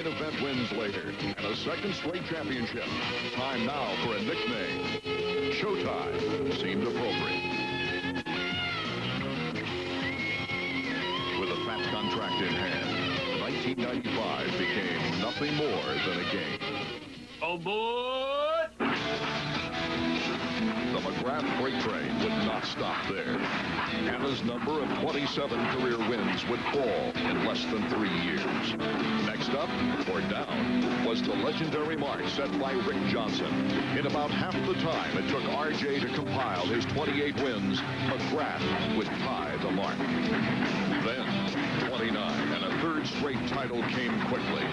9 event wins later and a second straight championship. Time now for a nickname. Showtime seemed appropriate. With a fat contract in hand, 1995 became nothing more than a game. Oh, boy! The McGrath freight train would not stop there. Hannah's number of 27 career wins would fall in less than 3 years. Next up, or down, was the legendary mark set by Rick Johnson. In about half the time it took RJ to compile his 28 wins, McGrath would tie the mark. Then, 29 and a third straight title came quickly.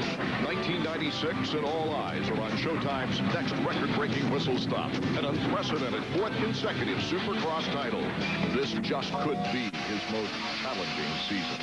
1996 and all eyes are on Showtime's next record-breaking whistle stop. An unprecedented fourth consecutive Supercross title. This just could be his most challenging season.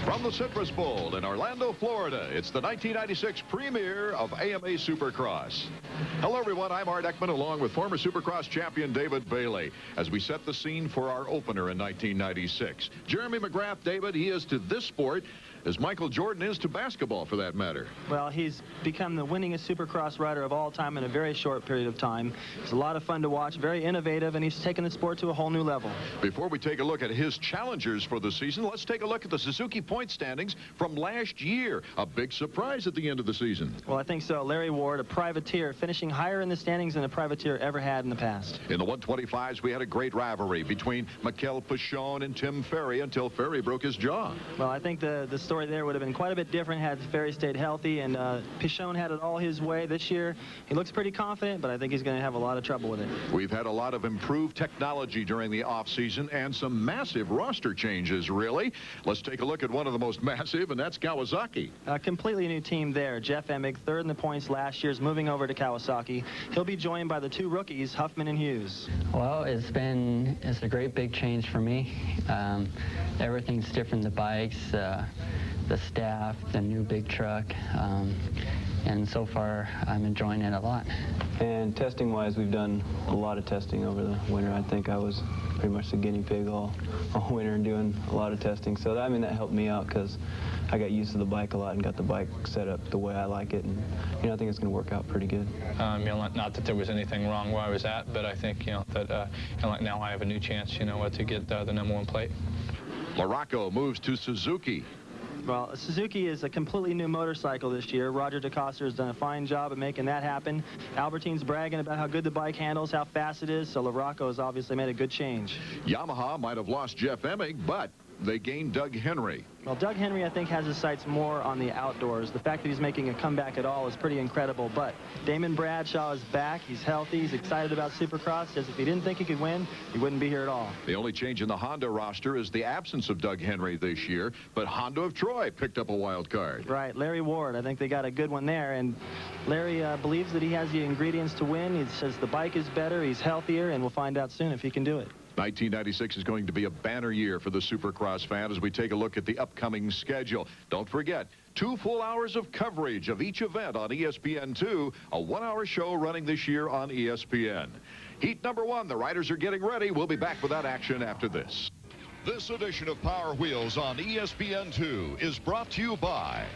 From the Citrus Bowl in Orlando, Florida, it's the 1996 premiere of AMA Supercross. Hello, everyone. I'm Art Ekman, along with former Supercross champion David Bailey, as we set the scene for our opener in 1996. Jeremy McGrath, David, he is to this sport as Michael Jordan is to basketball, for that matter. Well, he's become the winningest Supercross rider of all time in a very short period of time. It's a lot of fun to watch, very innovative, and he's taken the sport to a whole new level. Before we take a look at his challengers for the season, let's take a look at the Suzuki point standings from last year. A big surprise at the end of the season. Well, I think so. Larry Ward, a privateer, finishing higher in the standings than a privateer ever had in the past. In the 125s, we had a great rivalry between Mikel Pichon and Tim Ferry until Ferry broke his jaw. Well, I think the story there would have been quite a bit different had Ferry stayed healthy, and Pichon had it all his way this year. He looks pretty confident, but I think he's going to have a lot of trouble with it. We've had a lot of improved technology during the offseason and some massive roster changes, really. Let's take a look at one of the most massive, and that's Kawasaki. A completely new team there. Jeff Emig, third in the points last year, is moving over to Kawasaki. He'll be joined by the two rookies, Huffman and Hughes. Well, it's a great big change for me. Everything's different, the bikes, the staff, the new big truck, and so far I'm enjoying it a lot. And testing-wise, we've done a lot of testing over the winter. I think I was pretty much the guinea pig all winter doing a lot of testing. So I mean, that helped me out because I got used to the bike a lot and got the bike set up the way I like it, and I think it's going to work out pretty good. Not that there was anything wrong where I was at, but I think that now I have a new chance to get the #1 plate. Morocco moves to Suzuki. Well, Suzuki is a completely new motorcycle this year. Roger DeCoster has done a fine job of making that happen. Albertine's bragging about how good the bike handles, how fast it is, so LaRocco has obviously made a good change. Yamaha might have lost Jeff Emig, but they gained Doug Henry. Well, Doug Henry, I think, has his sights more on the outdoors. The fact that he's making a comeback at all is pretty incredible, but Damon Bradshaw is back. He's healthy. He's excited about Supercross. Says if he didn't think he could win, he wouldn't be here at all. The only change in the Honda roster is the absence of Doug Henry this year, but Honda of Troy picked up a wild card. Right, Larry Ward. I think they got a good one there, and Larry believes that he has the ingredients to win. He says the bike is better, he's healthier, and we'll find out soon if he can do it. 1996 is going to be a banner year for the Supercross fan as we take a look at the upcoming schedule. Don't forget, 2 full hours of coverage of each event on ESPN2, a 1-hour show running this year on ESPN. Heat number 1, the riders are getting ready. We'll be back with that action after this. This edition of Power Wheels on ESPN2 is brought to you by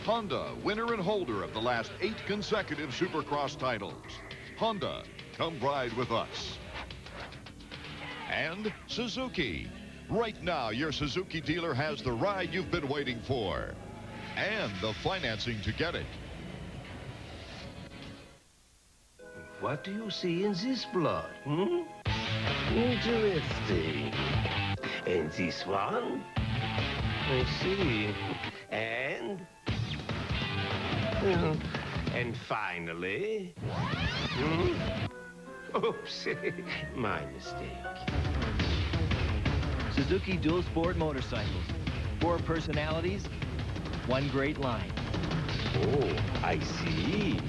Honda, winner and holder of the last 8 consecutive Supercross titles. Honda, come ride with us. And Suzuki. Right now, your Suzuki dealer has the ride you've been waiting for and the financing to get it. What do you see in this blood? Interesting. And this one? I see. And finally... Oops, my mistake. Suzuki Dual Sport motorcycles. 4 personalities, one great line. Oh, I see.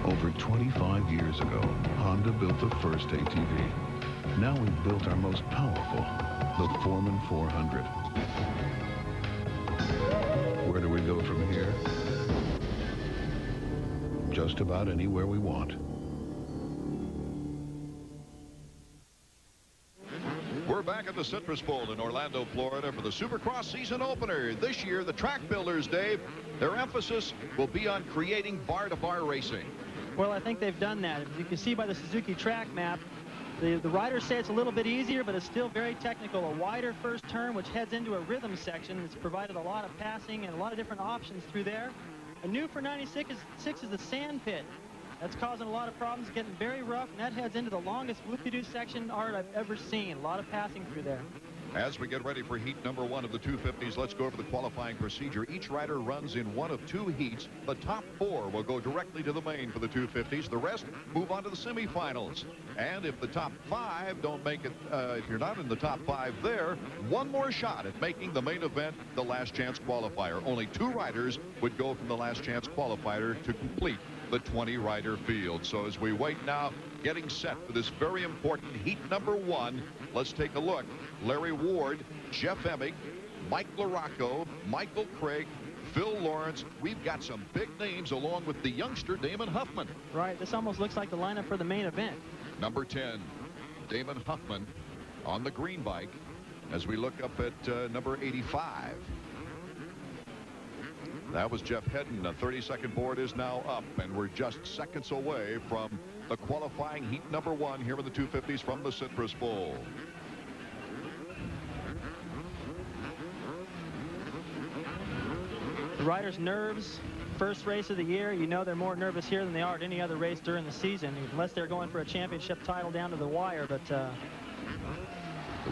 Over 25 years ago, Honda built the first ATV. Now we've built our most powerful, the Foreman 400. Where do we go from here? Just about anywhere we want. We're back at the Citrus Bowl in Orlando, Florida for the Supercross season opener. This year, the track builders, Dave, their emphasis will be on creating bar-to-bar racing. Well, I think they've done that. As you can see by the Suzuki track map, the riders say it's a little bit easier, but it's still very technical. A wider first turn, which heads into a rhythm section. It's provided a lot of passing and a lot of different options through there. A new for 96 is the sand pit. That's causing a lot of problems, getting very rough, and that heads into the longest whoop-de-doo section art I've ever seen. A lot of passing through there. As we get ready for heat number 1 of the 250s, let's go over the qualifying procedure. Each rider runs in one of 2 heats. The top 4 will go directly to the main for the 250s. The rest move on to the semifinals. And if the top 5 don't make it, if you're not in the top 5 there, one more shot at making the main event the last chance qualifier. Only 2 riders would go from the last chance qualifier to complete the 20-rider field. So as we wait now, getting set for this very important heat number 1, let's take a look. Larry Ward, Jeff Emig, Mike LaRocco, Michael Craig, Phil Lawrence. We've got some big names along with the youngster Damon Huffman. Right, this almost looks like the lineup for the main event. Number 10, Damon Huffman on the green bike as we look up at number 85. That was Jeff Hedden. The 30-second board is now up, and we're just seconds away from the qualifying heat number 1 here in the 250s from the Citrus Bowl. The riders' nerves, first race of the year, you know they're more nervous here than they are at any other race during the season, unless they're going for a championship title down to the wire. But the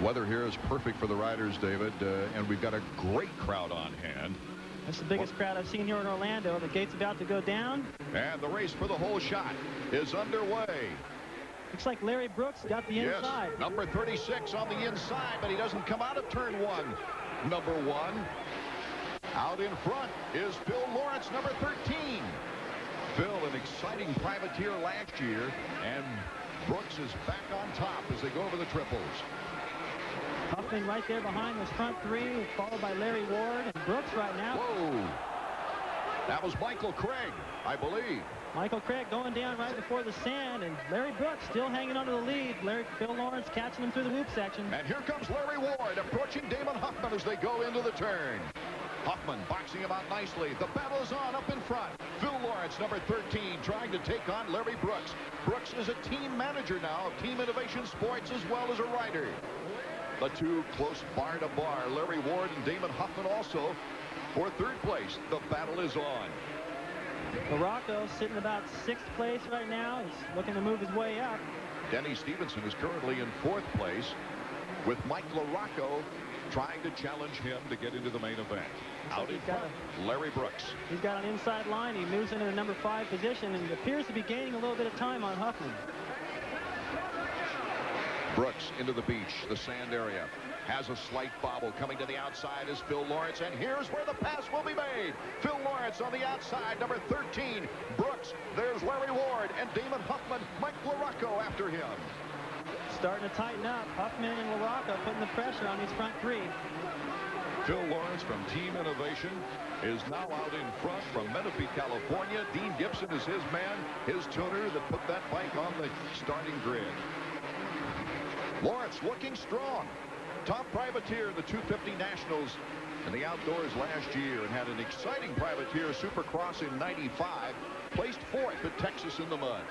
weather here is perfect for the riders, David, and we've got a great crowd on hand. That's the biggest crowd I've seen here in Orlando. The gate's about to go down. And the race for the whole shot is underway. Looks like Larry Brooks got the inside. Yes, number 36 on the inside, but he doesn't come out of turn 1. Number 1. Out in front is Phil Lawrence, number 13. Phil, an exciting privateer last year, and Brooks is back on top as they go over the triples. Huffman right there behind this front 3, followed by Larry Ward and Brooks right now. Whoa. That was Michael Craig, I believe. Michael Craig going down right before the sand, and Larry Brooks still hanging onto the lead. Phil Lawrence catching him through the whoop section. And here comes Larry Ward approaching Damon Huffman as they go into the turn. Huffman boxing him out nicely. The battle is on up in front. Phil Lawrence, number 13, trying to take on Larry Brooks. Brooks is a team manager now of Team Innovation Sports as well as a rider. The 2 close bar to bar. Larry Ward and Damon Huffman also for 3rd place. The battle is on. LaRocco sitting about 6th place right now. He's looking to move his way up. Denny Stevenson is currently in 4th place with Mike LaRocco trying to challenge him to get into the main event. Out in front, Larry Brooks. He's got an inside line. He moves into the number 5 position and appears to be gaining a little bit of time on Huffman. Brooks into the beach, the sand area. Has a slight bobble. Coming to the outside is Phil Lawrence, and here's where the pass will be made. straight. Phil Lawrence on the outside, number 13. Brooks, there's Larry Ward, and Damon Huffman, Mike LaRocco after him. Starting to tighten up. Huffman and LaRocco putting the pressure on these front three. Phil Lawrence from Team Innovation is now out in front from Menifee, California. Dean Gibson is his man, his tuner that put that bike on the starting grid. Lawrence looking strong. Top privateer in the 250 Nationals in the outdoors last year, and had an exciting privateer Supercross in '95. Placed 4th at Texas in the mud.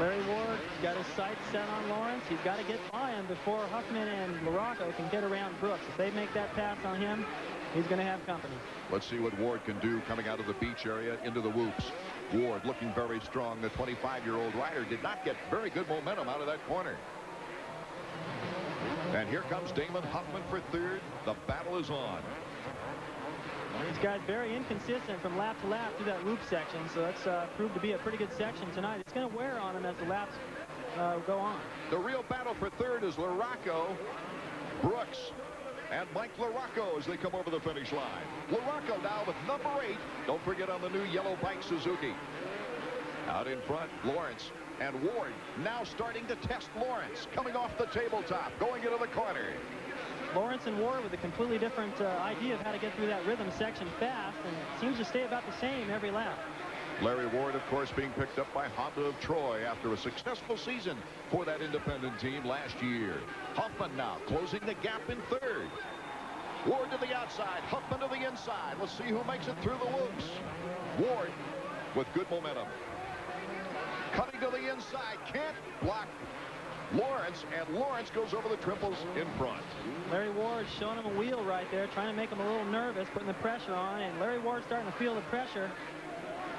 Larry Ward got his sights set on Lawrence. He's got to get by him before Huffman and LaRocco can get around Brooks. If they make that pass on him, he's going to have company. Let's see what Ward can do coming out of the beach area into the whoops. Ward looking very strong. The 25-year-old rider did not get very good momentum out of that corner. And here comes Damon Huffman for 3rd. The battle is on. These guys very inconsistent from lap to lap through that whoop section, so that's proved to be a pretty good section tonight. It's going to wear on them as the laps go on. The real battle for 3rd is LaRocco, Brooks, and Mike LaRocco as they come over the finish line. LaRocco now with number 8. Don't forget on the new yellow bike Suzuki. Out in front, Lawrence and Ward now starting to test Lawrence. Coming off the tabletop, going into the corner. Lawrence and Ward with a completely different idea of how to get through that rhythm section fast, and it seems to stay about the same every lap. Larry Ward, of course, being picked up by Honda of Troy after a successful season for that independent team last year. Huffman now closing the gap in 3rd. Ward to the outside, Huffman to the inside. Let's see who makes it through the whoops. Ward with good momentum. Cutting to the inside, can't block Lawrence, and Lawrence goes over the triples in front. Larry Ward showing him a wheel right there, trying to make him a little nervous, putting the pressure on, and Larry Ward starting to feel the pressure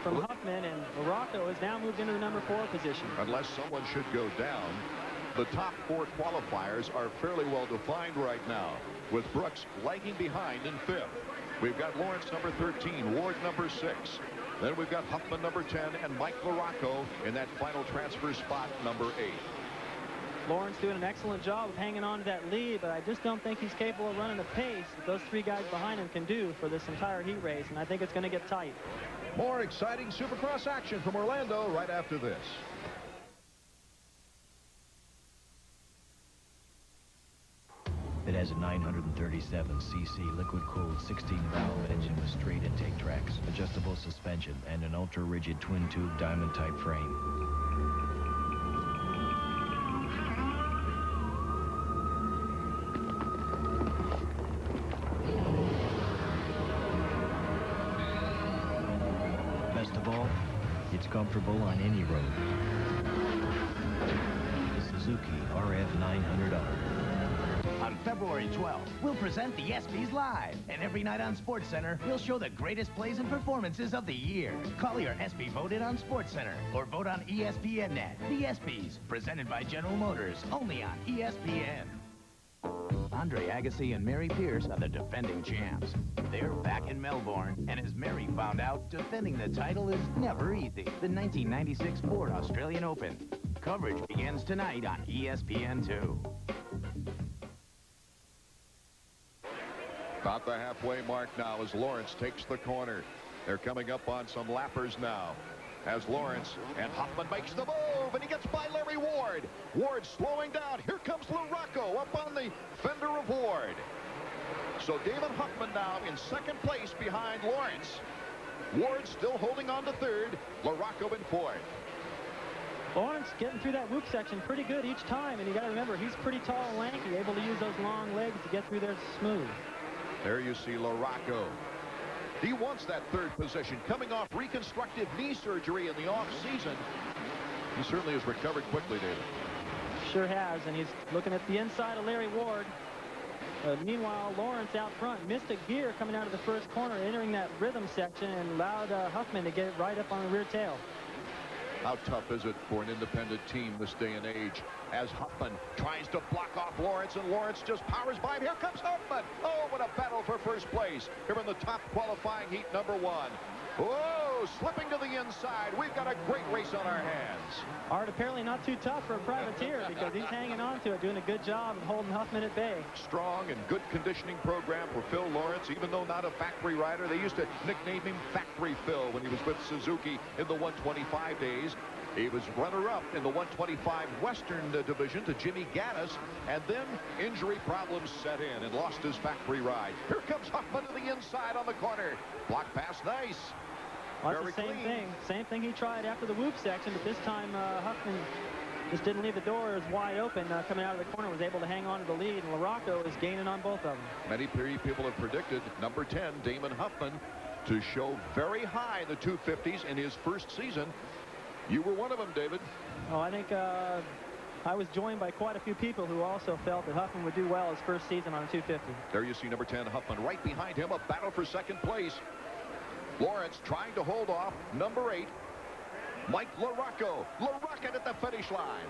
from Huffman, and LaRocco has now moved into the number 4 position. Unless someone should go down, the top 4 qualifiers are fairly well defined right now, with Brooks lagging behind in 5th. We've got Lawrence number 13, Ward number 6. Then we've got Huffman number 10 and Mike LaRocco in that final transfer spot number 8. Lawrence doing an excellent job of hanging on to that lead, but I just don't think he's capable of running the pace that those 3 guys behind him can do for this entire heat race, and I think it's going to get tight. More exciting Supercross action from Orlando right after this. It has a 937cc liquid-cooled 16-valve engine with straight intake tracks, adjustable suspension, and an ultra-rigid twin-tube diamond-type frame. Best of all, it's comfortable on any road. The Suzuki RF900R. On February 12th, we'll present the ESPYs live. And every night on SportsCenter, we'll show the greatest plays and performances of the year. Call your ESPY voted on SportsCenter or vote on ESPNnet. The ESPYs, presented by General Motors, only on ESPN. Andre Agassi and Mary Pierce are the defending champs. They're back in Melbourne, and as Mary found out, defending the title is never easy. The 1996 Ford Australian Open. Coverage begins tonight on ESPN2. About the halfway mark now as Lawrence takes the corner. They're coming up on some lappers now as Lawrence and Huffman makes the move, and he gets by Larry Ward. Ward slowing down. Here comes LaRocco up on the fender of Ward. So Damon Huffman now in 2nd place behind Lawrence. Ward still holding on to 3rd. LaRocco in 4th. Lawrence getting through that whoop section pretty good each time, and you got to remember, he's pretty tall and lanky, able to use those long legs to get through there smooth. There you see LaRocco. He wants that 3rd position, coming off reconstructive knee surgery in the off-season. He certainly has recovered quickly, David. Sure has, and he's looking at the inside of Larry Ward. Meanwhile, Lawrence out front missed a gear coming out of the 1st corner, entering that rhythm section, and allowed Huffman to get it right up on the rear tail. How tough is it for an independent team this day and age as Huffman tries to block off Lawrence, and Lawrence just powers by him. Here comes Huffman. Oh, what a battle for first place here in the top qualifying heat number 1. Whoa, slipping to the inside. We've got a great race on our hands. Art, apparently not too tough for a privateer because he's hanging on to it, doing a good job of holding Huffman at bay. Strong and good conditioning program for Phil Lawrence, even though not a factory rider. They used to nickname him Factory Phil when he was with Suzuki in the 125 days. He was runner-up in the 125 Western division to Jimmy Gaddis, and then injury problems set in and lost his factory ride. Here comes Huffman to the inside on the corner. Block pass, nice. Well, that's the same thing. Same thing he tried after the whoop section, but this time Huffman just didn't leave the doors wide open. Coming out of the corner, was able to hang on to the lead, and LaRocco is gaining on both of them. Many people have predicted number 10, Damon Huffman, to show very high in the 250s in his first season. You were one of them, David. Oh, I think I was joined by quite a few people who also felt that Huffman would do well his first season on a 250. There you see number 10, Huffman. Right behind him, a battle for second place. Lawrence trying to hold off number 8, Mike LaRocco. LaRocco at the finish line.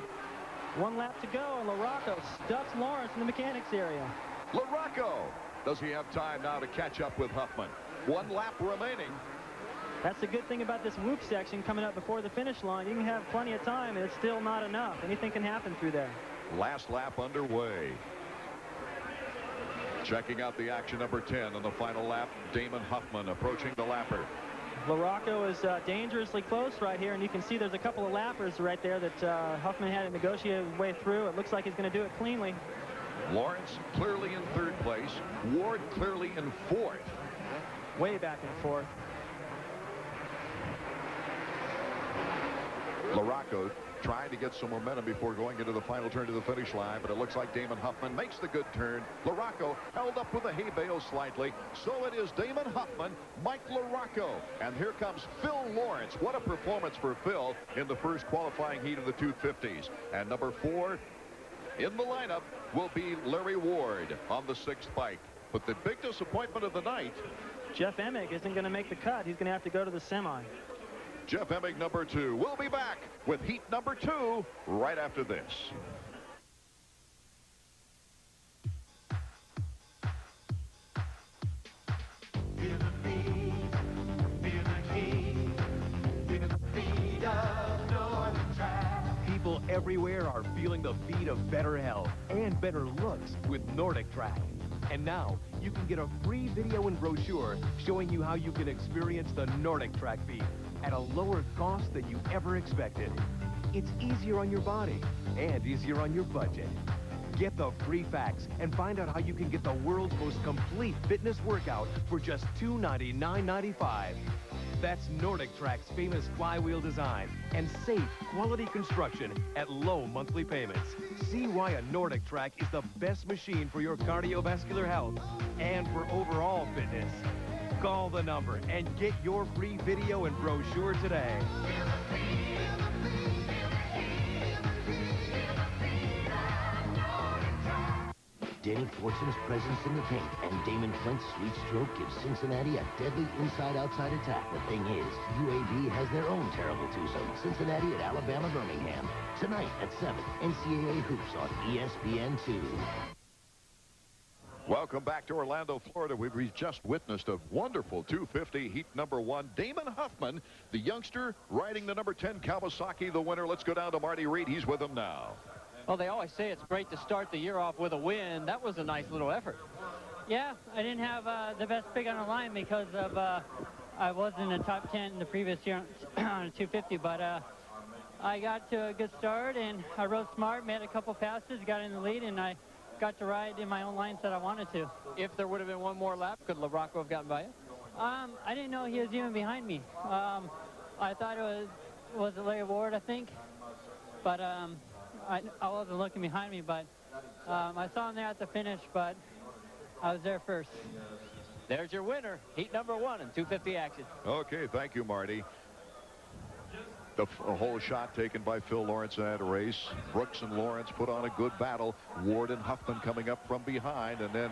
1 lap to go, and LaRocco stuffs Lawrence in the mechanics area. LaRocco. Does he have time now to catch up with Huffman? 1 lap remaining. That's the good thing about this whoop section coming up before the finish line. You can have plenty of time, and it's still not enough. Anything can happen through there. Last lap underway. Checking out the action, number 10 on the final lap, Damon Huffman approaching the lapper. LaRocco is dangerously close right here, and you can see there's a couple of lappers right there that Huffman had to negotiate his way through. It looks like he's going to do it cleanly. Lawrence clearly in 3rd place. Ward clearly in 4th. Way back and forth. LaRocco trying to get some momentum before going into the final turn to the finish line, but it looks like Damon Huffman makes the good turn. LaRocco held up with the hay bale slightly. So it is Damon Huffman, Mike LaRocco, and here comes Phil Lawrence. What a performance for Phil in the first qualifying heat of the 250s. And number 4 in the lineup will be Larry Ward on the 6th bike. But the big disappointment of the night, Jeff Emig isn't going to make the cut. He's going to have to go to the semi. Jeff Emig, number 2. We'll be back with heat number 2 right after this. People everywhere are feeling the beat of better health and better looks with Nordic Track. And now, you can get a free video and brochure showing you how you can experience the Nordic Track beat at a lower cost than you ever expected. It's easier on your body and easier on your budget. Get the free facts and find out how you can get the world's most complete fitness workout for just $299.95. That's Nordic Track's famous flywheel design and safe, quality construction at low monthly payments. See why a Nordic Track is the best machine for your cardiovascular health and for overall fitness. Call the number and get your free video and brochure today. Danny Fortsone's presence in the paint and Damon Flint's sweet stroke gives Cincinnati a deadly inside-outside attack. The thing is, UAB has their own terrible twosome. Cincinnati at Alabama Birmingham. Tonight at 7, NCAA Hoops on ESPN2. Welcome back to Orlando, Florida. We've just witnessed a wonderful 250 heat number 1. Damon Huffman, the youngster, riding the number 10 Kawasaki, the winner. Let's go down to Marty Reed. He's with him now. Well, they always say it's great to start the year off with a win. That was a nice little effort. Yeah, I didn't have the best pick on the line because of I was in the top 10 in the previous year on a 250, but I got to a good start, and I rode smart, made a couple passes, got in the lead, and I got to ride in my own lines that I wanted to. If there would have been one more lap, could LaRocco have gotten by you? I didn't know he was even behind me. I thought it was Larry Ward, I think, but I wasn't looking behind me, but I saw him there at the finish, but I was there first. There's your winner, heat number 1 in 250 action. Okay, thank you, Marty. The whole shot taken by Phil Lawrence in that race. Brooks and Lawrence put on a good battle. Ward and Huffman coming up from behind, and then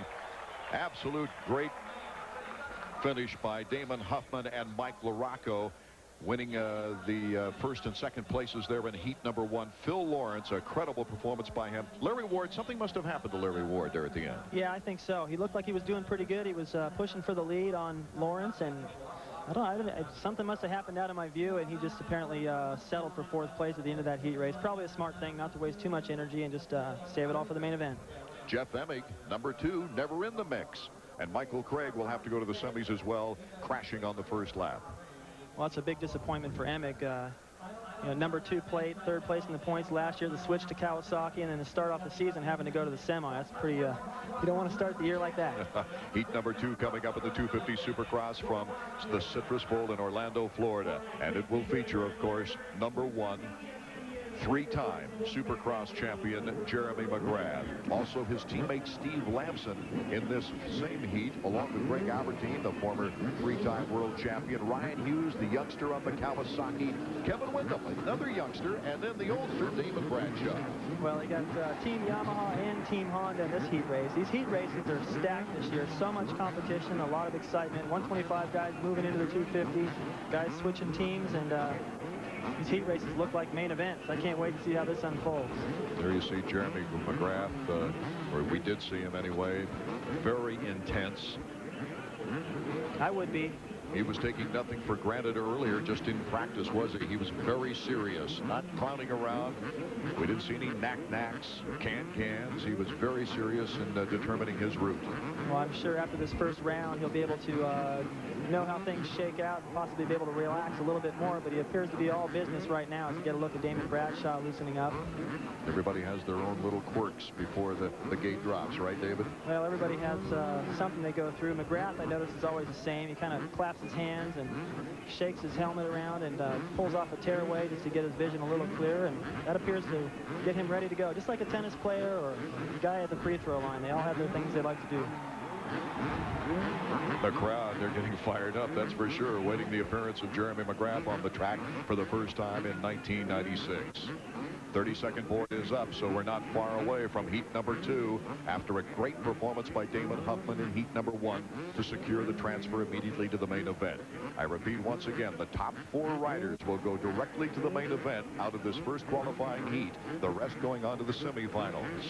absolute great finish by Damon Huffman and Mike LaRocco. winning the first and second places there in heat number 1. Phil Lawrence, a credible performance by him. Larry Ward, something must have happened to Larry Ward there at the end. Yeah, I think so. He looked like he was doing pretty good. He was pushing for the lead on Lawrence, and I don't know, something must have happened out of my view, and he just apparently settled for 4th place at the end of that heat race. Probably a smart thing not to waste too much energy and just save it all for the main event. Jeff Emig, number 2, never in the mix. And Michael Craig will have to go to the semis as well, crashing on the first lap. Well, it's a big disappointment for Emig. You know, number 2 plate, 3rd place in the points last year, the switch to Kawasaki, and then to start off the season having to go to the semi. That's pretty, you don't want to start the year like that. Heat number 2 coming up at the 250 Supercross from the Citrus Bowl in Orlando, Florida. And it will feature, of course, number 1, 3-time Supercross champion Jeremy McGrath. Also his teammate Steve Lamson in this same heat, along with Greg Albertine, the former 3-time world champion, Ryan Hughes, the youngster on the Kawasaki, Kevin Windham, another youngster, and then the oldster, Damon Bradshaw. Well, he got Team Yamaha and Team Honda in this heat race. These heat races are stacked this year. So much competition, a lot of excitement. 125 guys moving into the 250, guys switching teams, and these heat races look like main events. I can't wait to see how this unfolds. There you see Jeremy McGrath, or we did see him anyway, very intense. I would be. He was taking nothing for granted earlier, just in practice, was he? He was very serious, not clowning around. We didn't see any knack-knacks, can-cans. He was very serious in determining his route. Well, I'm sure after this first round, he'll be able to know how things shake out and possibly be able to relax a little bit more, but he appears to be all business right now as you get a look at Damon Bradshaw loosening up. Everybody has their own little quirks before the gate drops, right, David? Well, everybody has something they go through. McGrath, I notice, is always the same. He kind of claps his hands and shakes his helmet around and pulls off a tearaway just to get his vision a little clearer, and that appears to get him ready to go. Just like a tennis player or a guy at the free throw line. They all have their things they like to do. The crowd, they're getting fired up, that's for sure, awaiting the appearance of Jeremy McGrath on the track for the first time in 1996. 30-second board is up, so we're not far away from heat number 2 after a great performance by Damon Huffman in heat number 1 to secure the transfer immediately to the main event. I repeat once again, the top 4 riders will go directly to the main event out of this first qualifying heat, the rest going on to the semifinals.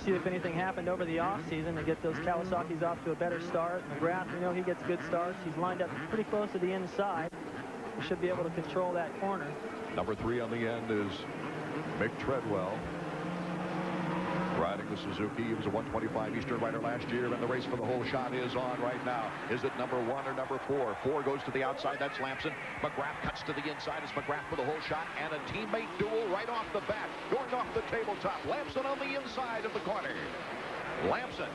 See if anything happened over the offseason to get those Kawasaki's off to a better start. McGrath, we know he gets good starts. He's lined up pretty close to the inside. He should be able to control that corner. Number 3 on the end is Mick Treadwell, riding the Suzuki. He was a 125 Eastern rider last year, and the race for the whole shot is on right now. Is it number 1 or number 4? 4 goes to the outside. That's Lamson. McGrath cuts to the inside as McGrath for the whole shot, and a teammate duel right off the bat, going off the tabletop. Lamson on the inside of the corner. Lamson.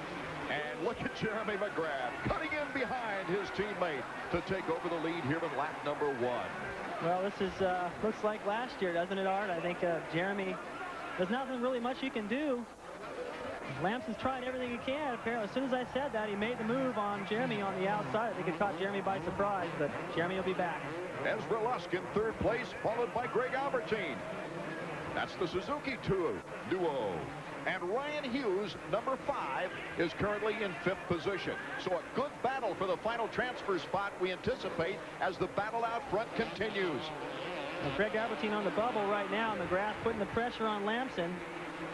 And look at Jeremy McGrath cutting in behind his teammate to take over the lead here in lap number 1. Well, this is looks like last year, doesn't it, Art? I think Jeremy, there's nothing really much he can do. Lamson's tried everything he can. Apparently, as soon as I said that, he made the move on Jeremy on the outside. I think it caught Jeremy by surprise, but Jeremy will be back. Ezra Lusk in 3rd place, followed by Greg Albertine. That's the Suzuki duo. And Ryan Hughes, number 5, is currently in 5th position. So a good battle for the final transfer spot we anticipate as the battle out front continues. Well, Greg Albertine on the bubble right now. McGrath putting the pressure on Lamson.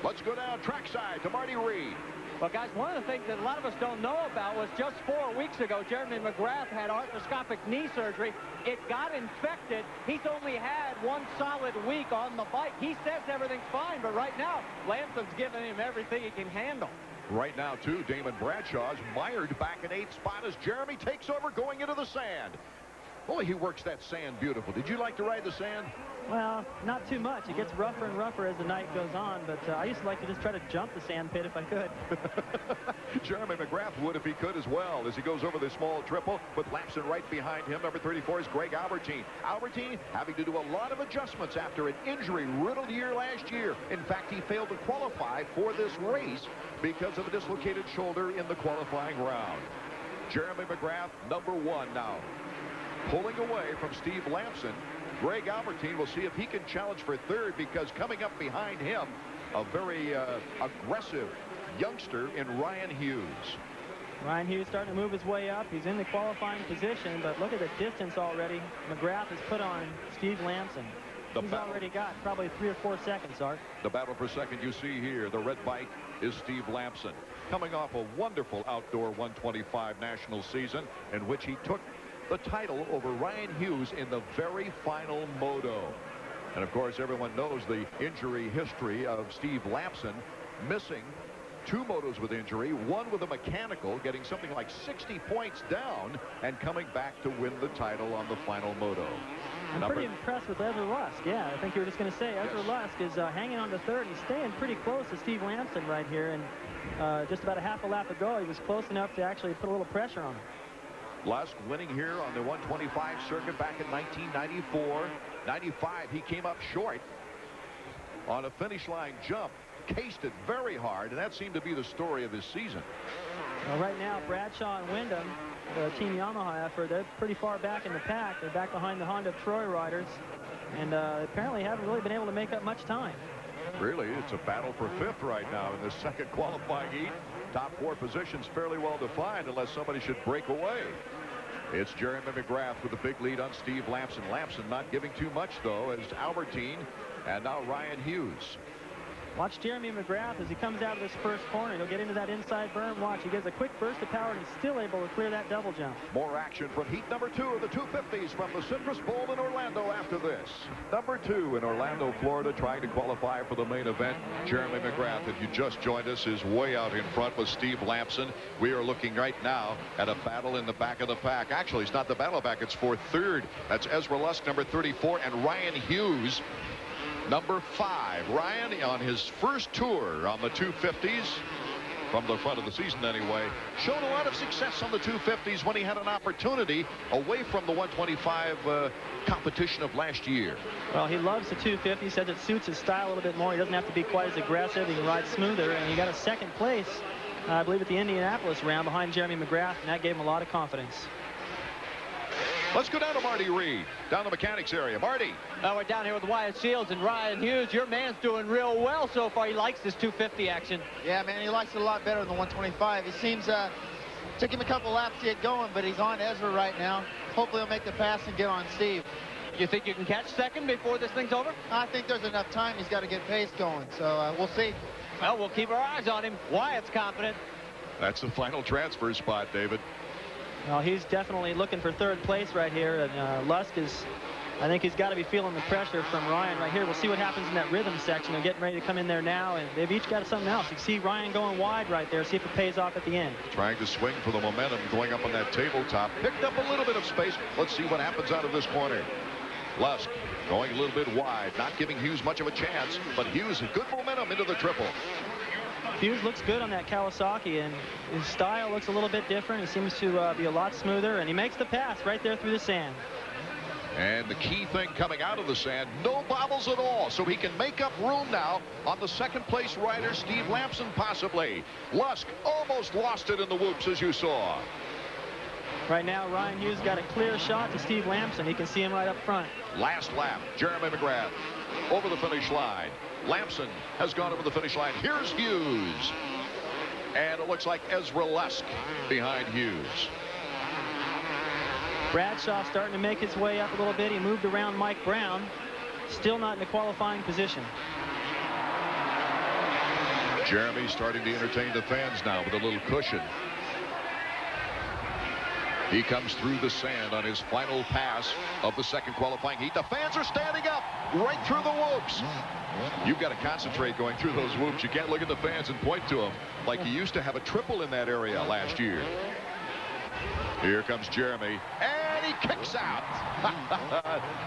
Let's go down trackside to Marty Reed. Well, guys, one of the things that a lot of us don't know about was just 4 weeks ago, Jeremy McGrath had arthroscopic knee surgery. It got infected. He's only had 1 solid week on the bike. He says everything's fine, but right now, Lamson's giving him everything he can handle. Right now, too, Damon Bradshaw's mired back in 8th spot as Jeremy takes over going into the sand. Boy, he works that sand beautiful. Did you like to ride the sand? Well, not too much. It gets rougher and rougher as the night goes on, but I used to like to just try to jump the sand pit if I could. Jeremy McGrath would if he could as well as he goes over the small triple with Lamson right behind him. Number 34 is Greg Albertine. Albertine having to do a lot of adjustments after an injury-riddled year last year. In fact, he failed to qualify for this race because of a dislocated shoulder in the qualifying round. Jeremy McGrath, number 1 now. Pulling away from Steve Lamson. Greg Albertine will see if he can challenge for 3rd, because coming up behind him, a very aggressive youngster in Ryan Hughes. Ryan Hughes starting to move his way up. He's in the qualifying position, but look at the distance already McGrath has put on Steve Lamson. He's already got probably 3 or 4 seconds, Art. The battle for second you see here. The red bike is Steve Lamson, coming off a wonderful outdoor 125 national season in which he took the title over Ryan Hughes in the very final moto. And of course, everyone knows the injury history of Steve Lamson, missing 2 motos with injury, 1 with a mechanical, getting something like 60 points down and coming back to win the title on the final moto. I'm pretty impressed with Ezra Lusk. Yeah, I think you were just going to say Ezra Lusk is hanging on to third. He's staying pretty close to Steve Lamson right here. And just about a half a lap ago, he was close enough to actually put a little pressure on him. Lusk winning here on the 125 circuit back in 1994. 95, he came up short on a finish line jump. Cased it very hard, and that seemed to be the story of his season. Well, right now, Bradshaw and Wyndham, the Team Yamaha effort, they're pretty far back in the pack. They're back behind the Honda Troy riders, and apparently haven't really been able to make up much time. Really, it's a battle for 5th right now in the second qualifying heat. Top 4 positions fairly well defined unless somebody should break away. It's Jeremy McGrath with a big lead on Steve Lamson. Lamson not giving too much, though, as Albertine and now Ryan Hughes. Watch Jeremy McGrath as he comes out of this first corner. He'll get into that inside berm. Watch, he gets a quick burst of power and he's still able to clear that double jump. More action from heat number 2 of the 250s from the Citrus Bowl in Orlando after this. Number 2 in Orlando, Florida, trying to qualify for the main event. Jeremy McGrath, if you just joined us, is way out in front with Steve Lamson. We are looking right now at a battle in the back of the pack. Actually, it's not the battle back, it's for 3rd. That's Ezra Lusk, number 34, and Ryan Hughes, number 5. Ryan on his first tour on the 250s, from the front of the season anyway, showed a lot of success on the 250s when he had an opportunity away from the 125 competition of last year. Well, he loves the 250. He says it suits his style a little bit more. He doesn't have to be quite as aggressive. He can ride smoother, and he got a 2nd place, I believe, at the Indianapolis round behind Jeremy McGrath, and that gave him a lot of confidence. Let's go down to Marty Reed, down the mechanics area. Marty. We're down here with Wyatt Shields and Ryan Hughes. Your man's doing real well so far. He likes this 250 action. Yeah, man, he likes it a lot better than the 125. He seems, took him a couple laps to get going, but he's on Ezra right now. Hopefully he'll make the pass and get on Steve. You think you can catch 2nd before this thing's over? I think there's enough time. He's got to get pace going, so we'll see. Well, we'll keep our eyes on him. Wyatt's confident. That's the final transfer spot, David. Well, he's definitely looking for 3rd place right here, and Lusk is, I think he's got to be feeling the pressure from Ryan right here. We'll see what happens in that rhythm section. They're getting ready to come in there now, and they've each got something else. You can see Ryan going wide right there. See if it pays off at the end. Trying to swing for the momentum, going up on that tabletop. Picked up a little bit of space. Let's see what happens out of this corner. Lusk going a little bit wide, not giving Hughes much of a chance, but Hughes good momentum into the triple. Hughes looks good on that Kawasaki, and his style looks a little bit different. He seems to be a lot smoother, and he makes the pass right there through the sand. And the key thing coming out of the sand, no bobbles at all, so he can make up room now on the 2nd place rider, Steve Lamson, possibly. Lusk almost lost it in the whoops, as you saw. Right now, Ryan Hughes got a clear shot to Steve Lamson. He can see him right up front. Last lap, Jeremy McGrath over the finish line. Lamson has gone over the finish line. Here's Hughes. And it looks like Ezra Lusk behind Hughes. Bradshaw starting to make his way up a little bit. He moved around Mike Brown. Still not in the qualifying position. Jeremy starting to entertain the fans now with a little cushion. He comes through the sand on his final pass of the 2nd qualifying heat. The fans are standing up right through the whoops. You've got to concentrate going through those whoops. You can't look at the fans and point to them like you used to have a triple in that area last year. Here comes Jeremy, and he kicks out.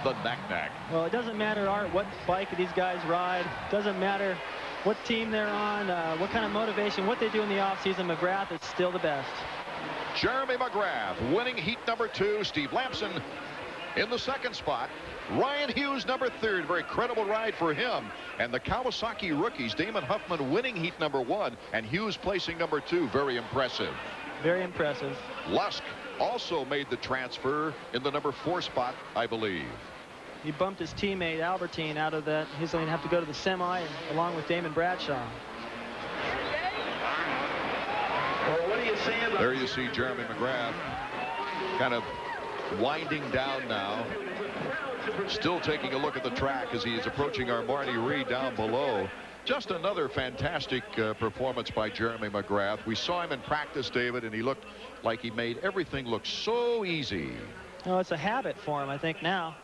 The knack-knack. Well, it doesn't matter, Art, what bike these guys ride. Doesn't matter what team they're on, what kind of motivation, what they do in the offseason. McGrath is still the best. Jeremy McGrath winning heat number 2. Steve Lamson in the 2nd spot. Ryan Hughes number 3rd. Very credible ride for him. And the Kawasaki rookies, Damon Huffman winning heat number 1 and Hughes placing number 2. Very impressive. Very impressive. Lusk also made the transfer in the number 4 spot, I believe. He bumped his teammate Albertine out of that. He's going to have to go to the semi along with Damon Bradshaw. Well, what do you There you see Jeremy McGrath kind of winding down now. Still taking a look at the track as he is approaching our Marty Reed down below. Just another fantastic performance by Jeremy McGrath. We saw him in practice, David, and he looked like he made everything look so easy. No, it's a habit for him, I think, now.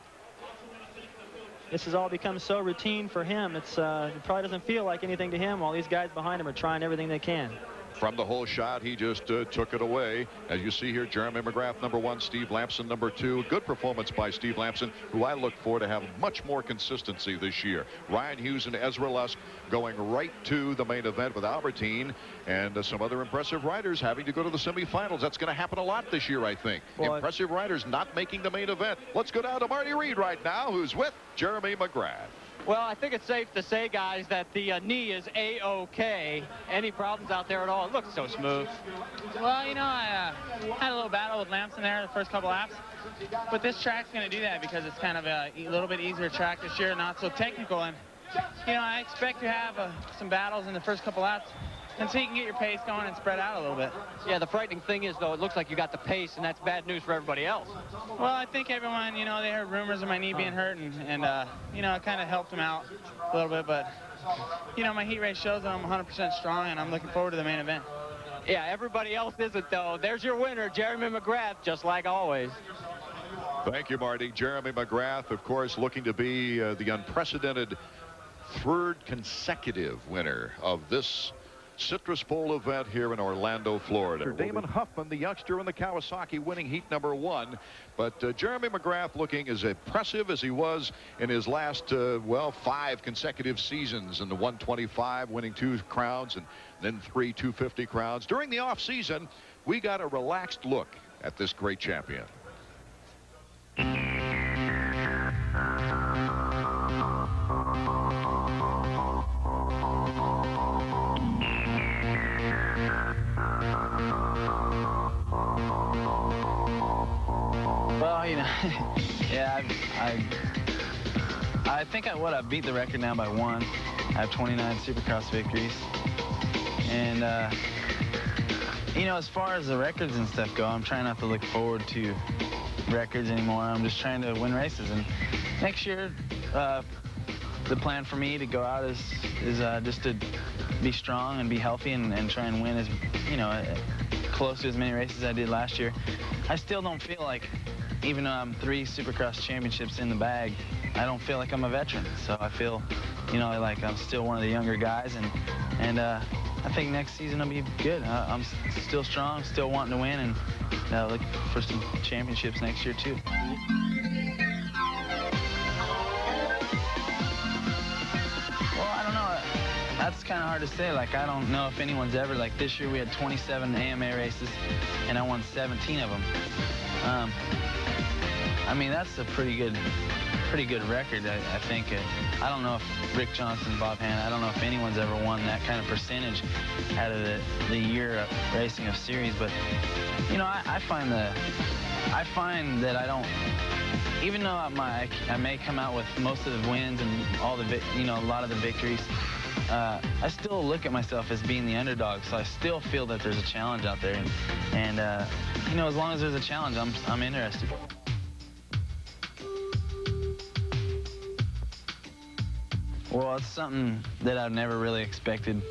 This has all become so routine for him. It probably doesn't feel like anything to him while these guys behind him are trying everything they can. From the whole shot, he just took it away. As you see here, Jeremy McGrath, number 1, Steve Lampson, number 2. Good performance by Steve Lampson, who I look for to have much more consistency this year. Ryan Hughes and Ezra Lusk going right to the main event with Albertine, and some other impressive riders having to go to the semifinals. That's going to happen a lot this year, I think. Well, impressive riders not making the main event. Let's go down to Marty Reed right now, who's with Jeremy McGrath. Well, I think it's safe to say, guys, that the knee is A-OK. Any problems out there at all? It looks so smooth. Well, you know, I had a little battle with Lampson there the first couple laps. But this track's going to do that because it's kind of a little bit easier track this year, not so technical. And, you know, I expect to have some battles in the first couple laps. And so you can get your pace going and spread out a little bit. Yeah, the frightening thing is, though, it looks like you got the pace, and that's bad news for everybody else. Well, I think everyone, you know, they heard rumors of my knee being hurt, and you know, it kind of helped them out a little bit. But, you know, my heat race shows that I'm 100% strong, and I'm looking forward to the main event. Yeah, everybody else isn't, though. There's your winner, Jeremy McGrath, just like always. Thank you, Marty. Jeremy McGrath, of course, looking to be the unprecedented 3rd consecutive winner of this Citrus Bowl event here in Orlando, Florida. Damon Huffman, the youngster in the Kawasaki, winning heat number 1. But Jeremy McGrath looking as impressive as he was in his last, well, 5 consecutive seasons in the 125, winning 2 crowns and then 3 250 crowns. During the off season, we got a relaxed look at this great champion. Well, you know, yeah, I think I beat the record now by 1. I have 29 Supercross victories. And, you know, as far as the records and stuff go, I'm trying not to look forward to records anymore. I'm just trying to win races. And next year, the plan for me to go out is just to be strong and be healthy and try and win as, you know, close to as many races as I did last year. I still don't feel like, even though I'm 3 Supercross championships in the bag, I don't feel like I'm a veteran. So I feel, you know, like I'm still one of the younger guys, and I think next season will be good. I'm still strong, still wanting to win, and look for some championships next year too. Well, I don't know. That's kind of hard to say. Like, I don't know if anyone's ever, like this year we had 27 AMA races, and I won 17 of them. I mean, that's a pretty good record, I think. I don't know if Rick Johnson, Bob Hanna, I don't know if anyone's ever won that kind of percentage out of the year of racing of series. But, you know, I find that I don't, even though I may come out with most of the wins and all the, you know, a lot of the victories, I still look at myself as being the underdog. So I still feel that there's a challenge out there, and you know, as long as there's a challenge, I'm interested. Well, it's something that I've never really expected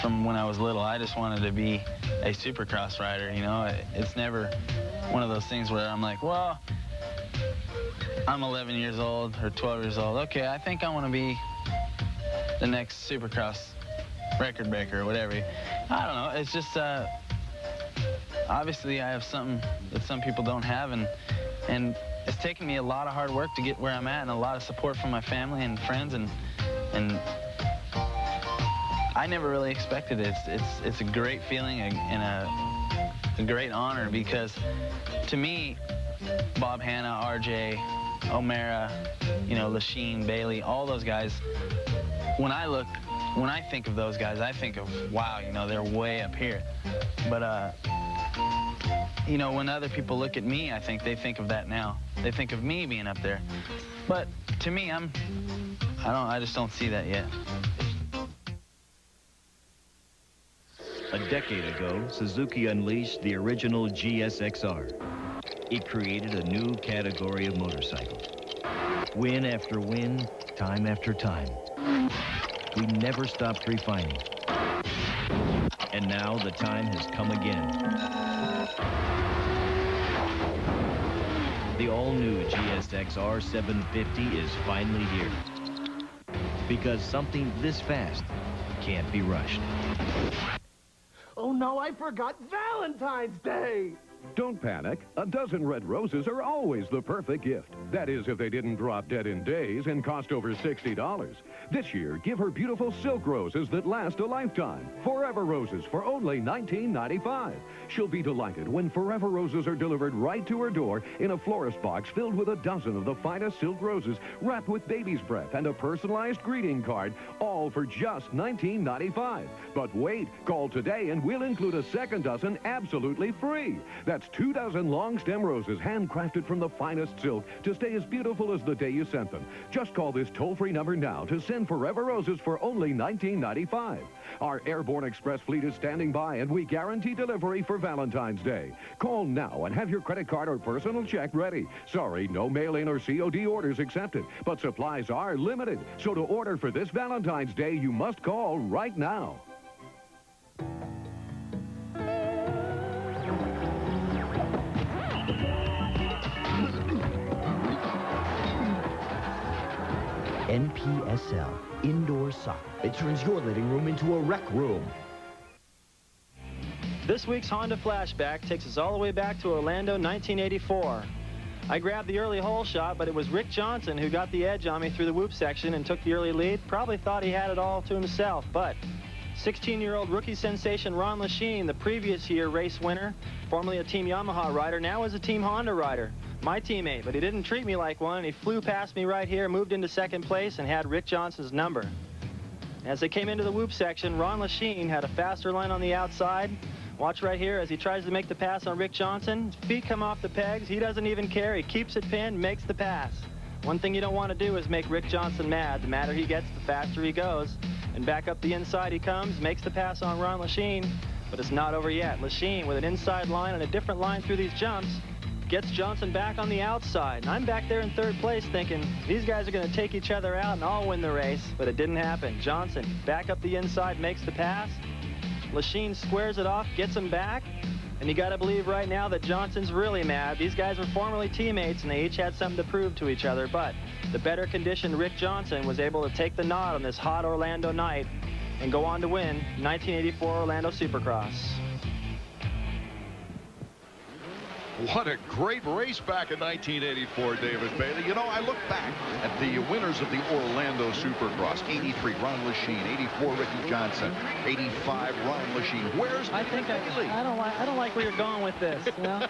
from when I was little. I just wanted to be a Supercross rider, you know. It's never one of those things where I'm like, well, I'm 11 years old or 12 years old. Okay, I think I want to be the next Supercross record breaker or whatever. I don't know. It's just, obviously I have something that some people don't have, and it's taken me a lot of hard work to get where I'm at, and a lot of support from my family and friends, and I never really expected it. It's a great feeling and a great honor, because to me, Bob Hanna, RJ, O'Mara, you know, Lachine, Bailey, all those guys, when I think of those guys, I think of, wow, you know, they're way up here. But you know, when other people look at me, I think they think of that now. They think of me being up there. But to me, I just don't see that yet. A decade ago, Suzuki unleashed the original GSXR. It created a new category of motorcycle. Win after win, time after time. We never stopped refining. And now the time has come again. The all-new GSXR 750 is finally here. Because something this fast can't be rushed. Oh no, I forgot Valentine's Day! Don't panic. A dozen red roses are always the perfect gift. That is, if they didn't drop dead in days and cost over $60. This year, give her beautiful silk roses that last a lifetime. Forever Roses for only $19.95. She'll be delighted when Forever Roses are delivered right to her door in a florist box filled with a dozen of the finest silk roses wrapped with baby's breath and a personalized greeting card, all for just $19.95. But wait, call today and we'll include a second dozen absolutely free. That's 2 dozen long stem roses handcrafted from the finest silk to stay as beautiful as the day you sent them. Just call this toll-free number now to send Forever Roses for only $19.95. Our Airborne Express fleet is standing by and we guarantee delivery for Valentine's Day. Call now and have your credit card or personal check ready. Sorry, no mail-in or COD orders accepted, but supplies are limited. So to order for this Valentine's Day, you must call right now. NPSL, indoor soccer. It turns your living room into a rec room. This week's Honda Flashback takes us all the way back to Orlando, 1984. I grabbed the early hole shot, but it was Rick Johnson who got the edge on me through the whoop section and took the early lead. Probably thought he had it all to himself, but 16-year-old rookie sensation Ron Lachine, the previous year race winner, formerly a Team Yamaha rider, now is a Team Honda rider. My teammate, but he didn't treat me like one. He flew past me right here, moved into second place, and had Rick Johnson's number. As they came into the whoop section, Ron Lachine had a faster line on the outside. Watch right here as he tries to make the pass on Rick Johnson. His feet come off the pegs. He doesn't even care. He keeps it pinned, makes the pass. One thing you don't want to do is make Rick Johnson mad. The madder he gets, the faster he goes. And back up the inside he comes, makes the pass on Ron Lachine, but it's not over yet. Lachine with an inside line and a different line through these jumps gets Johnson back on the outside. And I'm back there in third place thinking these guys are going to take each other out and I'll win the race, but it didn't happen. Johnson back up the inside, makes the pass. Lachine squares it off, gets him back, and you got to believe right now that Johnson's really mad. These guys were formerly teammates and they each had something to prove to each other, but the better conditioned Rick Johnson was able to take the nod on this hot Orlando night and go on to win 1984 Orlando Supercross. What a great race back in 1984, David Bailey. You know, I look back at the winners of the Orlando Supercross. 83, Ron Lachine. 84, Ricky Johnson. 85, Ron Lachine. Where's Bailey? I don't like where you're going with this, you know?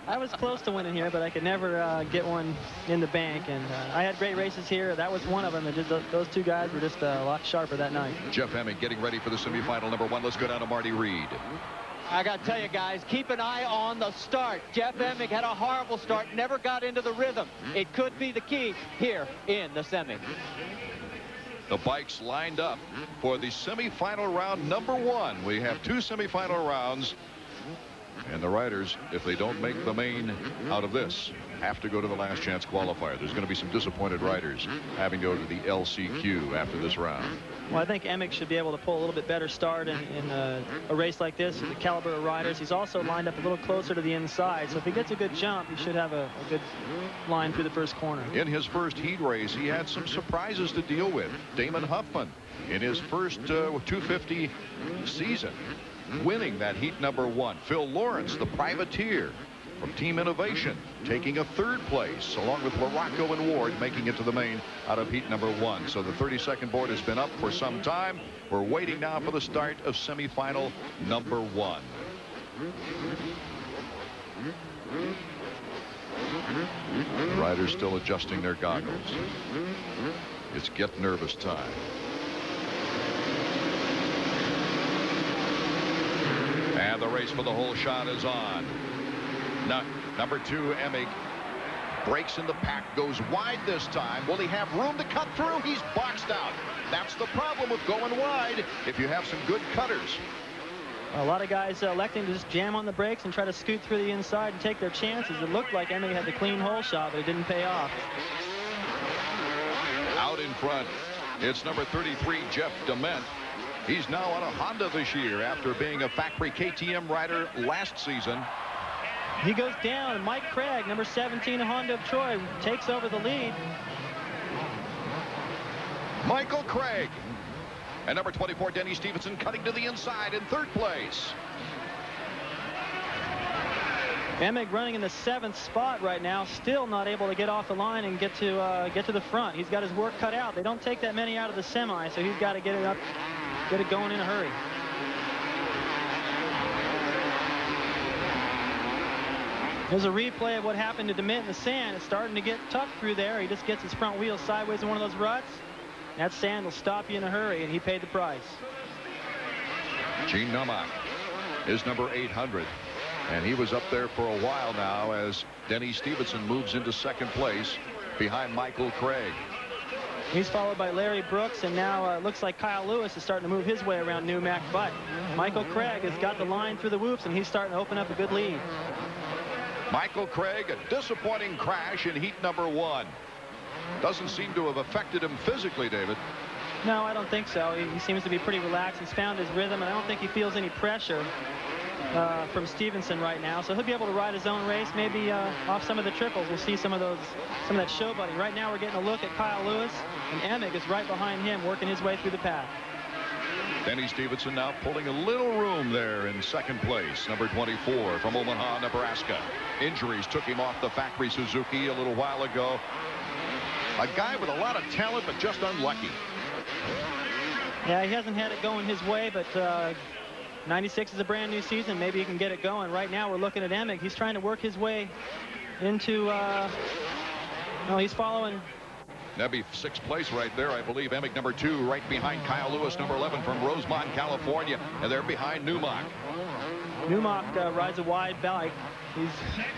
I was close to winning here, but I could never get one in the bank. And I had great races here. That was one of them. Those two guys were just a lot sharper that night. Jeff Hemming getting ready for the semifinal number 1. Let's go down to Marty Reed. I got to tell you guys, keep an eye on the start. Jeff Emig had a horrible start, never got into the rhythm. It could be the key here in the semi. The bikes lined up for the semifinal round number 1. We have 2 semifinal rounds. And the riders, if they don't make the main out of this, have to go to the last chance qualifier. There's going to be some disappointed riders having to go to the LCQ after this round. Well, I think Emig should be able to pull a little bit better start in a race like this, the caliber of riders. He's also lined up a little closer to the inside, so if he gets a good jump, he should have a good line through the first corner. In his first heat race, he had some surprises to deal with. Damon Huffman, in his first 250 season, winning that heat number 1. Phil Lawrence, the privateer from Team Innovation, taking a 3rd place, along with LaRocco and Ward making it to the main out of heat number 1. So the 30-second board has been up for some time. We're waiting now for the start of semifinal number 1. The riders still adjusting their goggles. It's get nervous time. And the race for the whole shot is on. Now, number 2, Emig, breaks in the pack, goes wide this time. Will he have room to cut through? He's boxed out. That's the problem with going wide if you have some good cutters. A lot of guys electing to just jam on the brakes and try to scoot through the inside and take their chances. It looked like Emig had the clean hole shot, but it didn't pay off. Out in front, it's number 33, Jeff Dement. He's now on a Honda this year after being a factory KTM rider last season. He goes down, and Mike Craig, number 17, Honda of Troy, takes over the lead. Michael Craig. And number 24, Denny Stevenson, cutting to the inside in third place. Emig running in the 7th spot right now, still not able to get off the line and get to the front. He's got his work cut out. They don't take that many out of the semi, so he's got to get it going in a hurry. There's a replay of what happened to Dement in the sand. It's starting to get tough through there. He just gets his front wheel sideways in one of those ruts. That sand will stop you in a hurry, and he paid the price. Gene Numak is number 800, and he was up there for a while now as Denny Stevenson moves into second place behind Michael Craig. He's followed by Larry Brooks, and now it looks like Kyle Lewis is starting to move his way around Numak, but Michael Craig has got the line through the whoops, and he's starting to open up a good lead. Michael Craig, a disappointing crash in heat number 1. Doesn't seem to have affected him physically, David. No, I don't think so. He seems to be pretty relaxed. He's found his rhythm, and I don't think he feels any pressure from Stevenson right now. So he'll be able to ride his own race, maybe off some of the triples. We'll see some of that show buddy. Right now we're getting a look at Kyle Lewis, and Emig is right behind him, working his way through the pack. Denny Stevenson now pulling a little room there in second place. Number 24 from Omaha, Nebraska. Injuries took him off the factory Suzuki a little while ago. A guy with a lot of talent, but just unlucky. Yeah, he hasn't had it going his way, but 96 is a brand new season. Maybe he can get it going. Right now, we're looking at Emig. He's trying to work his way into, no, he's following. That'd be 6th place right there, I believe. Emig number 2, right behind Kyle Lewis, number 11 from Rosemont, California. And they're behind Numak. Numak rides a wide bike.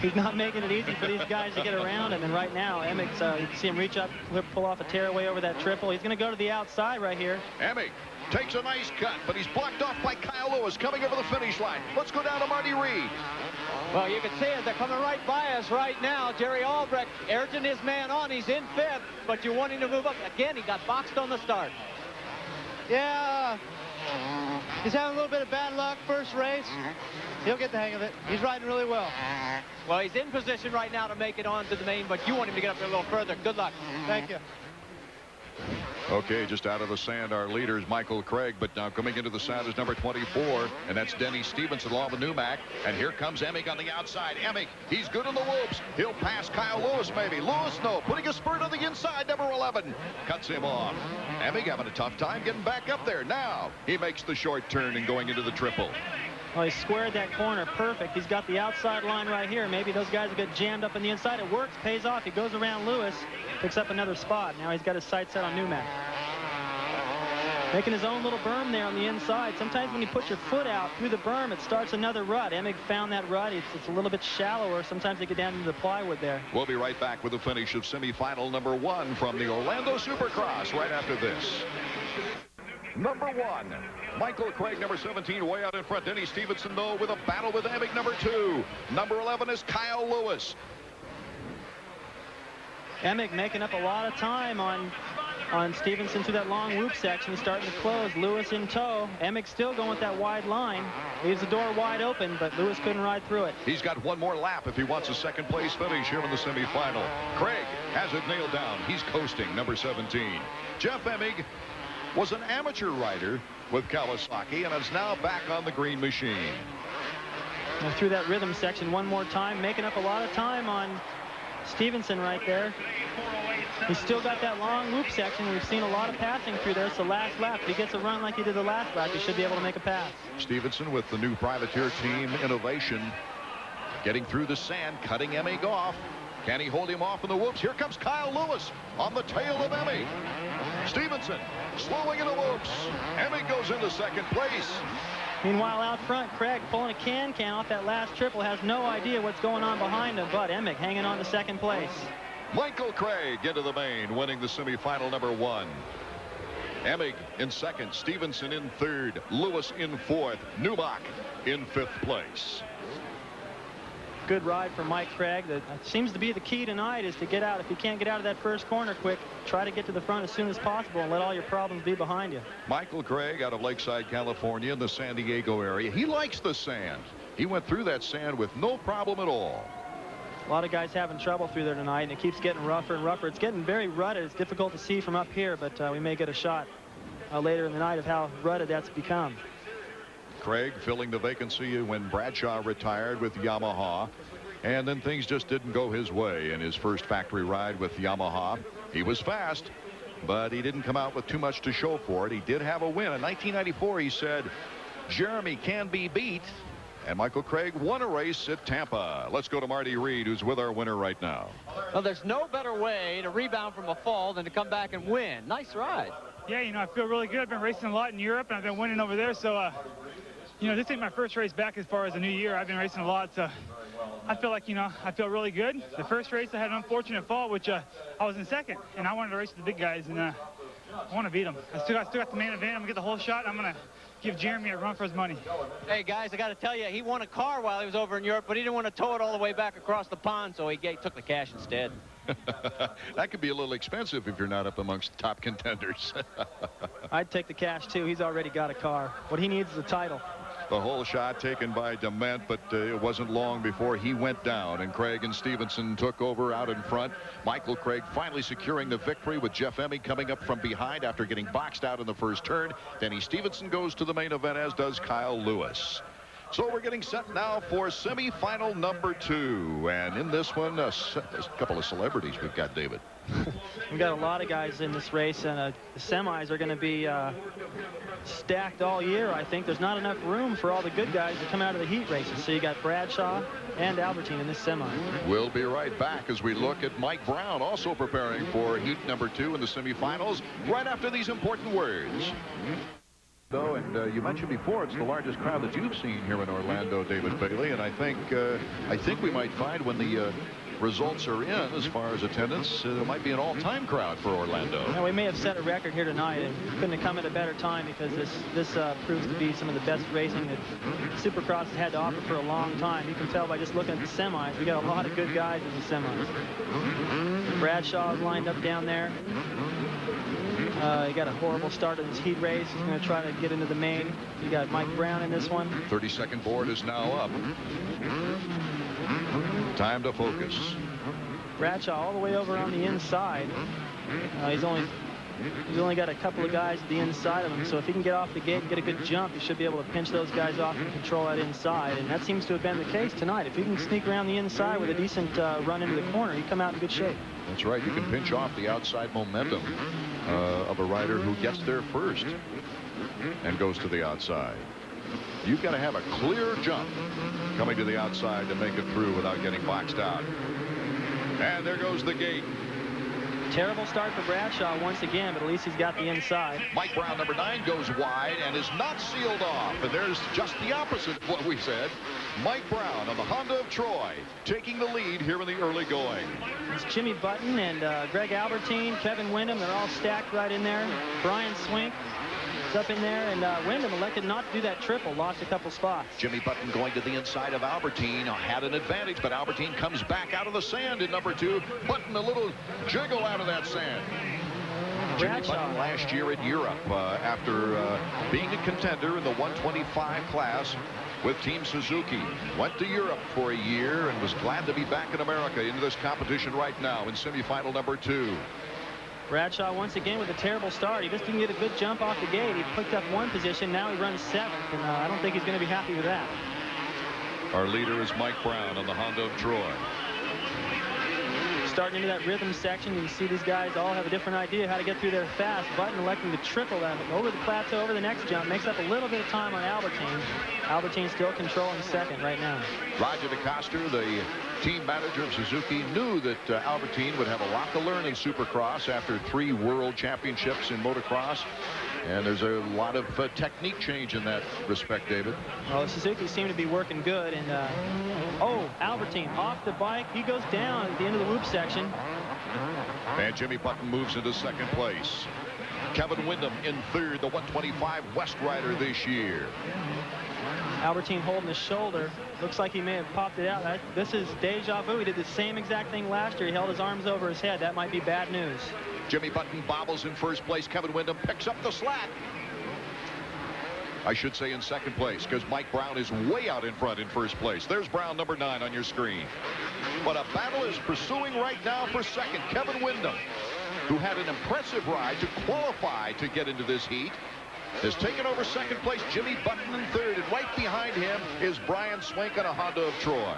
He's not making it easy for these guys to get around him. And right now, Emig's, you can see him reach up, pull off a tearaway over that triple. He's going to go to the outside right here. Emig takes a nice cut, but he's blocked off by Kyle Lewis coming over the finish line. Let's go down to Marty Reed. Well, you can see as they're coming right by us right now. Jerry Albrecht urging his man on. He's in 5th, but you want him to move up. Again, he got boxed on the start. Yeah, he's having a little bit of bad luck first race. He'll get the hang of it. He's riding really well. Well, he's in position right now to make it on to the main, but you want him to get up there a little further. Good luck. Thank you. Okay, just out of the sand, our leader is Michael Craig, but now coming into the sand is number 24, and that's Denny Stevenson along with Numak. And here comes Emig on the outside. Emig, he's good in the whoops. He'll pass Kyle Lewis, maybe. Lewis, no, putting a spurt on the inside. Number 11 cuts him off. Emig having a tough time getting back up there. Now he makes the short turn and going into the triple. Well, he squared that corner perfect. He's got the outside line right here. Maybe those guys will get jammed up on the inside. It works, pays off. He goes around Lewis, picks up another spot. Now he's got his sights set on Numak. Making his own little berm there on the inside. Sometimes when you put your foot out through the berm, it starts another rut. Emig found that rut. It's a little bit shallower. Sometimes they get down into the plywood there. We'll be right back with the finish of semifinal number 1 from the Orlando Supercross right after this. Number 1, Michael Craig, number 17, way out in front. Denny Stevenson, though, with a battle with Emig, number 2. Number 11 is Kyle Lewis. Emig making up a lot of time on Stevenson through that long whoop section, starting to close. Lewis in tow. Emig still going with that wide line. Leaves the door wide open, but Lewis couldn't ride through it. He's got one more lap if he wants a second place finish here in the semifinal. Craig has it nailed down. He's coasting, number 17. Jeff Emig was an amateur rider with Kawasaki and is now back on the green machine. And through that rhythm section one more time, making up a lot of time on Stevenson right there. He's still got that long loop section. We've seen a lot of passing through there. It's the last lap. If he gets a run like he did the last lap, he should be able to make a pass. Stevenson with the new privateer team innovation, getting through the sand, cutting Emig off. Can he hold him off in the whoops? Here comes Kyle Lewis on the tail of Emig. Stevenson slowing in the whoops. Emig goes into second place. Meanwhile, out front, Craig pulling a can off that last triple, has no idea what's going on behind him, but Emig hanging on to second place. Michael Craig into the main, winning the semifinal number 1. Emig in second, Stevenson in third, Lewis in fourth, Newbach in fifth place. Good ride for Mike Craig. That seems to be the key tonight, is to get out. If you can't get out of that first corner quick, try to get to the front as soon as possible and let all your problems be behind you. Michael Craig out of Lakeside, California in the San Diego area. He likes the sand. He went through that sand with no problem at all. A lot of guys having trouble through there tonight, and it keeps getting rougher and rougher. It's getting very rutted. It's difficult to see from up here, but we may get a shot later in the night of how rutted that's become. Craig filling the vacancy when Bradshaw retired with Yamaha, and then things just didn't go his way in his first factory ride with Yamaha. He was fast, but he didn't come out with too much to show for it. He did have a win. In 1994, he said, Jeremy can be beat. And Michael Craig won a race at Tampa. Let's go to Marty Reed, who's with our winner right now. Well, there's no better way to rebound from a fall than to come back and win. Nice ride. Yeah, you know, I feel really good. I've been racing a lot in Europe, and I've been winning over there. So, you know, this ain't my first race back as far as a new year. I've been racing a lot, so I feel like, you know, I feel really good. The first race I had an unfortunate fall, which I was in second, and I wanted to race with the big guys, and I want to beat them. I still got the main event. I'm going to get the whole shot. I'm going to give Jeremy a run for his money. Hey, guys, I got to tell you, he won a car while he was over in Europe, but he didn't want to tow it all the way back across the pond, so he took the cash instead. That could be a little expensive if you're not up amongst top contenders. I'd take the cash, too. He's already got a car. What he needs is a title. The whole shot taken by Dement, but it wasn't long before he went down, and Craig and Stevenson took over out in front. Michael Craig finally securing the victory with Jeff Emig coming up from behind after getting boxed out in the first turn. Denny Stevenson goes to the main event, as does Kyle Lewis. So we're getting set now for semifinal number 2. And in this one, there's a couple of celebrities we've got, David. We've got a lot of guys in this race, and the semis are going to be stacked all year, I think. There's not enough room for all the good guys to come out of the heat races. So you got Bradshaw and Albertine in this semi. We'll be right back as we look at Mike Brown, also preparing for heat number 2 in the semifinals, right after these important words. And you mentioned before, it's the largest crowd that you've seen here in Orlando, David Bailey, and I think we might find when the results are in, as far as attendance, there might be an all-time crowd for Orlando. Yeah, we may have set a record here tonight, and couldn't have come at a better time, because this proves to be some of the best racing that Supercross has had to offer for a long time. You can tell by just looking at the semis. We got a lot of good guys in the semis. Bradshaw is lined up down there. He got a horrible start in his heat race. He's going to try to get into the main. You got Mike Brown in this one. 30-second board is now up. Time to focus. Bradshaw all the way over on the inside. He's only got a couple of guys at the inside of him, so if he can get off the gate and get a good jump, he should be able to pinch those guys off and control that inside, and that seems to have been the case tonight. If he can sneak around the inside with a decent run into the corner, he come out in good shape. That's right. You can pinch off the outside momentum of a rider who gets there first and goes to the outside. You've got to have a clear jump coming to the outside to make it through without getting boxed out. And there goes the gate. Terrible start for Bradshaw once again, but at least he's got the inside. Mike Brown, number 9, goes wide and is not sealed off. And there's just the opposite of what we said. Mike Brown on the Honda of Troy taking the lead here in the early going. It's Jimmy Button and Greg Albertine, Kevin Windham. They're all stacked right in there. Brian Swink is up in there, and Windham elected not to do that triple, lost a couple spots. Jimmy Button going to the inside of Albertine, had an advantage, but Albertine comes back out of the sand in number 2. Button a little jiggle out of that sand. Jimmy Button last year in Europe after being a contender in the 125 class with Team Suzuki. Went to Europe for a year and was glad to be back in America into this competition right now in semifinal number 2. Bradshaw once again with a terrible start. He just didn't get a good jump off the gate. He picked up 1 position. Now he runs 7th, and I don't think he's going to be happy with that. Our leader is Mike Brown on the Honda of Troy. Starting into that rhythm section, you can see these guys all have a different idea how to get through there fast. Button electing to triple that over the plateau, over the next jump. Makes up a little bit of time on Albertine. Albertine still controlling 2nd right now. Roger DeCoster, the team manager of Suzuki, knew that Albertine would have a lot to learn in Supercross after 3 world championships in motocross. And there's a lot of technique change in that respect, David. Well, Suzuki seem to be working good. And, Albertine off the bike. He goes down at the end of the whoop section. And Jimmy Button moves into 2nd place. Kevin Windham in third, the 125 West rider this year. Albertine holding his shoulder. Looks like he may have popped it out. This is deja vu. He did the same exact thing last year. He held his arms over his head. That might be bad news. Jimmy Button bobbles in first place. Kevin Windham picks up the slack. I should say in second place, because Mike Brown is way out in front in first place. There's Brown, number 9 on your screen. But a battle is pursuing right now for second. Kevin Windham, who had an impressive ride to qualify to get into this heat, has taken over second place. Jimmy Button in third, and right behind him is Brian Swank on a Honda of Troy.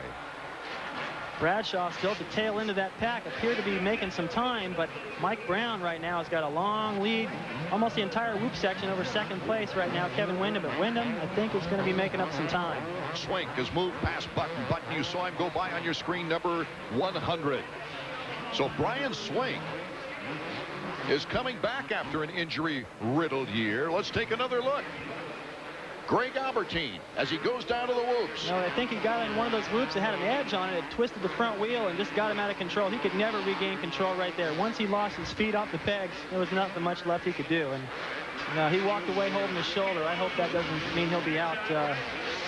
Bradshaw still at the tail end of that pack, appeared to be making some time, but Mike Brown right now has got a long lead, almost the entire whoop section over second place right now. Kevin Windham, but Windham, I think, is going to be making up some time. Swank has moved past Button. Button, you saw him go by on your screen, number 100. So Brian Swank is coming back after an injury-riddled year. Let's take another look. Greg Albertine as he goes down to the whoops. No, I think he got in one of those whoops that had an edge on it. It twisted the front wheel and just got him out of control. He could never regain control right there. Once he lost his feet off the pegs, there was nothing much left he could do. And he walked away holding his shoulder. I hope that doesn't mean he'll be out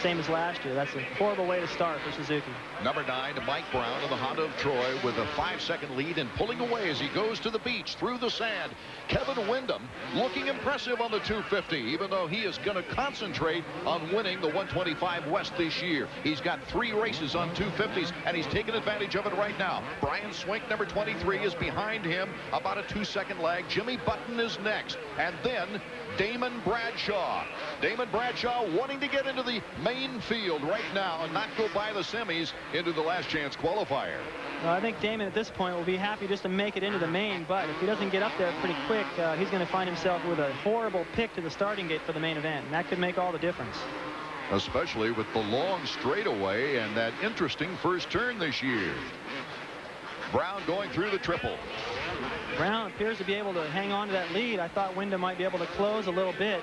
same as last year. That's a horrible way to start for Suzuki. Number 9, Mike Brown of the Honda of Troy with a 5-second lead and pulling away as he goes to the beach through the sand. Kevin Windham looking impressive on the 250, even though he is going to concentrate on winning the 125 West this year. He's got 3 races on 250s, and he's taking advantage of it right now. Brian Swank, number 23, is behind him, about a 2-second lag. Jimmy Button is next, and then Damon Bradshaw. Damon Bradshaw wanting to get into the main field right now and not go by the semis into the last chance qualifier. Well, I think Damon at this point will be happy just to make it into the main, but if he doesn't get up there pretty quick, he's going to find himself with a horrible pick to the starting gate for the main event, and that could make all the difference. Especially with the long straightaway and that interesting first turn this year. Brown going through the triple. Brown appears to be able to hang on to that lead. I thought Windham might be able to close a little bit.